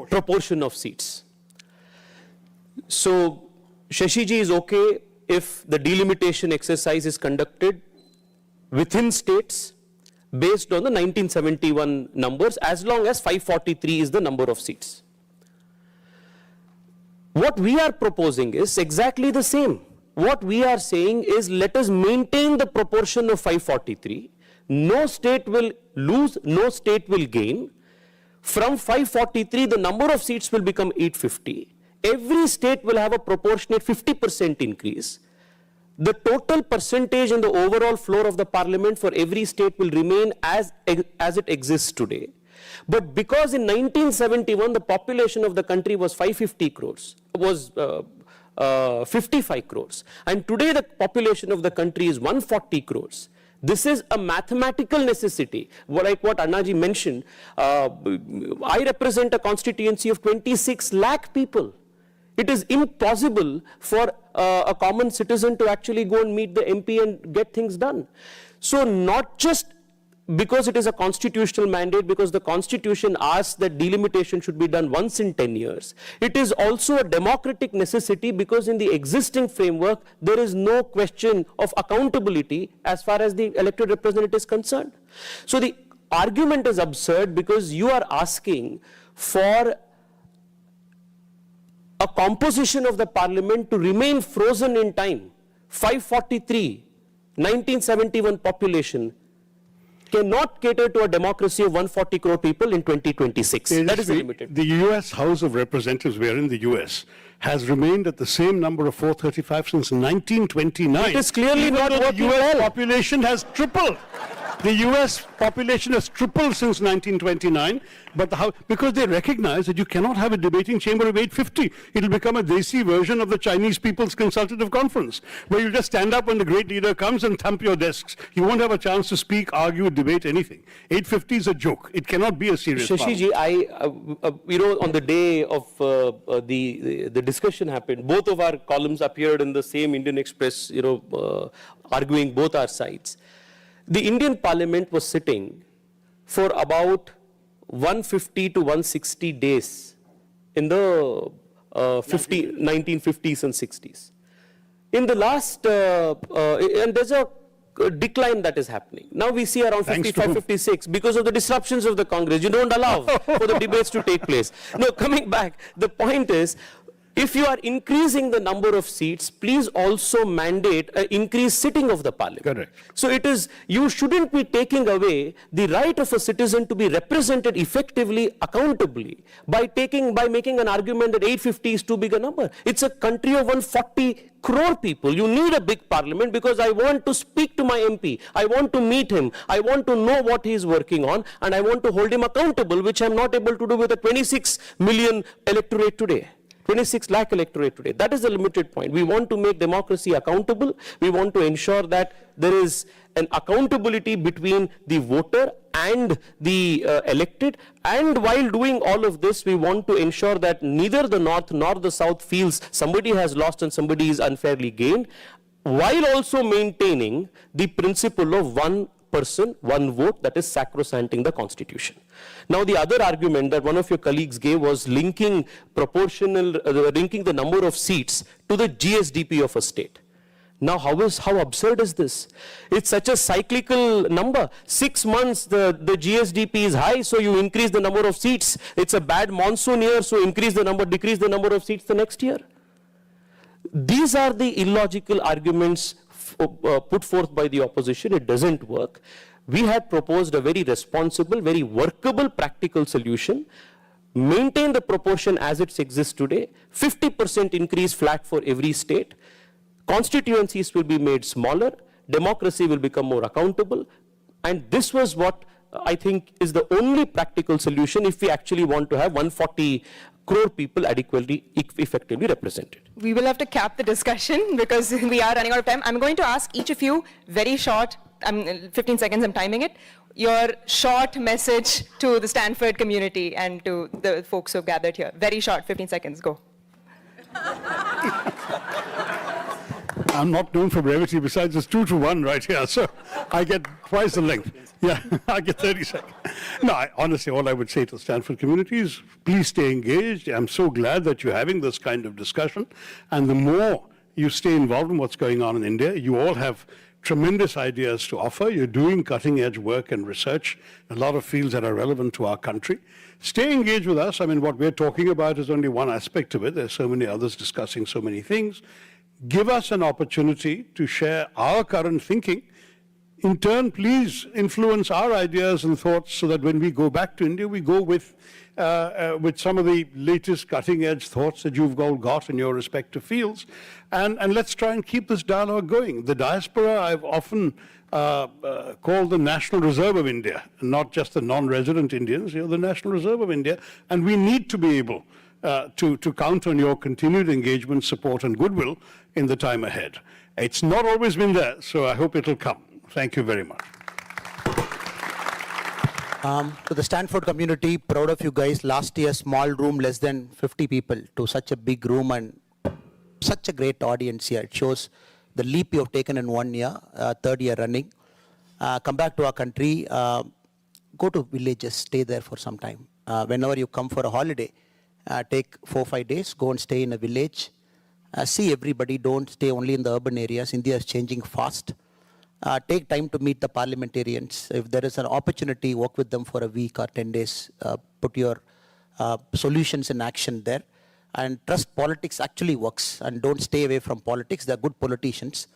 proportion of seats. So Shashiji is okay if the delimitation exercise is conducted within states based on the 1971 numbers, as long as 543 is the number of seats. What we are proposing is exactly the same. what we are saying is let us maintain the proportion of 543. No state will lose, no state will gain. From 543, the number of seats will become 850. Every state will have a proportionate 50% increase. The total percentage in the overall floor of the parliament for every state will remain as it exists today. But because in 1971 the population of the country was 550 crores, was 55 crores, and today the population of the country is 140 crores. This is a mathematical necessity. Like what Annaji mentioned, I represent a constituency of 26 lakh people. It is impossible for a common citizen to actually go and meet the MP and get things done. So not just because it is a constitutional mandate, because the constitution asks that delimitation should be done once in 10 years. It is also a democratic necessity because in the existing framework, there is no question of accountability as far as the elected representative is concerned. So the argument is absurd because you are asking for a composition of the parliament to remain frozen in time. 543, 1971 population cannot cater to a democracy of 140 crore people in 2026. That is limited. The US House of Representatives, we are in the US, has remained at the same number of 435 since 1929. It is clearly not working working well. The US well. population has tripled. The US population has tripled since 1929, but because they recognize that you cannot have a debating chamber of 850. It'll become a Desi version of the Chinese People's Consultative Conference, where you just stand up when the great leader comes and thump your desks. You won't have a chance to speak, argue, debate, anything. 850 is a joke. It cannot be a serious Shashi ji, on the day of the discussion happened, both of our columns appeared in the same Indian Express, arguing both our sides. The Indian Parliament was sitting for about 150 to 160 days in the 1950s and 60s. In the last, and there's a decline that is happening. Now we see around 55, 56 because of the disruptions of the Congress. You don't allow for the debates to take place. No, coming back, the point is, if you are increasing the number of seats, please also mandate an increased sitting of the parliament. Correct. So it is, you shouldn't be taking away the right of a citizen to be represented effectively, accountably, by making an argument that 850 is too big a number. It's a country of 140 crore people. You need a big parliament because I want to speak to my MP. I want to meet him. I want to know what he is working on, and I want to hold him accountable, which I'm not able to do with a 26 million electorate today. 26 lakh electorate today. That is the limited point. We want to make democracy accountable. We want to ensure that there is an accountability between the voter and the elected. And while doing all of this, we want to ensure that neither the North nor the South feels somebody has lost and somebody is unfairly gained, while also maintaining the principle of one person, one vote, that is sacrosancting the constitution. Now the other argument that one of your colleagues gave was linking the number of seats to the GSDP of a state. Now how absurd is this? It's such a cyclical number. 6 months the GSDP is high, so you increase the number of seats. It's a bad monsoon year, so decrease the number of seats the next year. These are the illogical arguments put forth by the opposition. It doesn't work. We had proposed a very responsible, very workable, practical solution. Maintain the proportion as it exists today. 50% increase flat for every state. Constituencies will be made smaller. Democracy will become more accountable. And this was what I think is the only practical solution if we actually want to have 140 crore people adequately, effectively represented. We will have to cap the discussion because we are running out of time. I'm going to ask each of you very short, 15 seconds, I'm timing it, your short message to the Stanford community and to the folks who have gathered here. Very short, 15 seconds, go. I'm not known for brevity, besides it's 2 to 1 right here, so I get twice the length. Yeah, I get 30 seconds. No, honestly, all I would say to the Stanford community is please stay engaged. I'm so glad that you're having this kind of discussion. And the more you stay involved in what's going on in India, you all have tremendous ideas to offer. You're doing cutting-edge work and research in a lot of fields that are relevant to our country. Stay engaged with us. I mean, what we're talking about is only one aspect of it. There's so many others discussing so many things. give us an opportunity to share our current thinking. In turn, please influence our ideas and thoughts so that when we go back to India, we go with some of the latest cutting-edge thoughts that you've all got in your respective fields. And let's try and keep this dialogue going. The diaspora, I've often called the National Reserve of India, not just the non-resident Indians, the National Reserve of India. And we need to be able to count on your continued engagement, support, and goodwill in the time ahead. It's not always been there, so I hope it'll come. Thank you very much. To the Stanford community, proud of you guys. Last year, small room, less than 50 people, to such a big room and such a great audience here. It shows the leap you have taken in 1 year, third year running. Come back to our country, go to villages, stay there for some time. Whenever you come for a holiday, take 4 or 5 days, go and stay in a village. See everybody, don't stay only in the urban areas. India is changing fast. Take time to meet the parliamentarians. If there is an opportunity, work with them for a week or 10 days. Put your solutions in action there. And trust politics actually works. And don't stay away from politics. They're good politicians.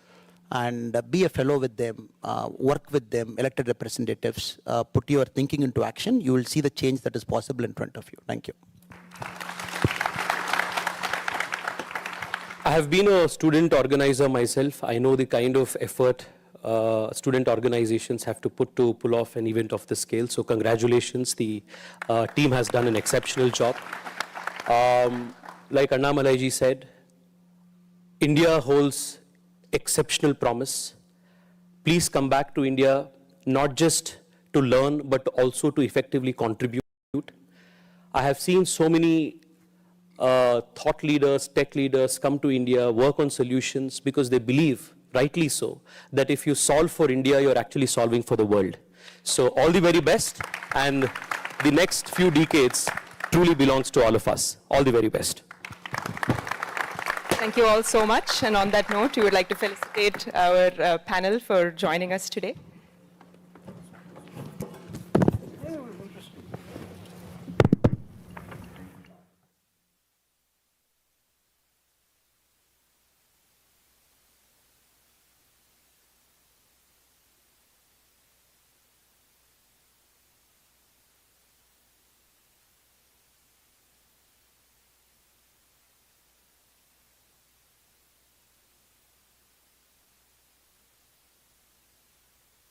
And be a fellow with them. Work with them, elected representatives. Put your thinking into action. You will see the change that is possible in front of you. Thank you. I have been a student organizer myself. I know the kind of effort student organizations have to put to pull off an event of this scale. So congratulations, the team has done an exceptional job. Like Annamalai said, India holds exceptional promise. Please come back to India, not just to learn, but also to effectively contribute. I have seen so many thought leaders, tech leaders come to India, work on solutions because they believe, rightly so, that if you solve for India, you're actually solving for the world. So all the very best, and the next few decades truly belongs to all of us. All the very best. Thank you all so much. And on that note, we would like to felicitate our panel for joining us today.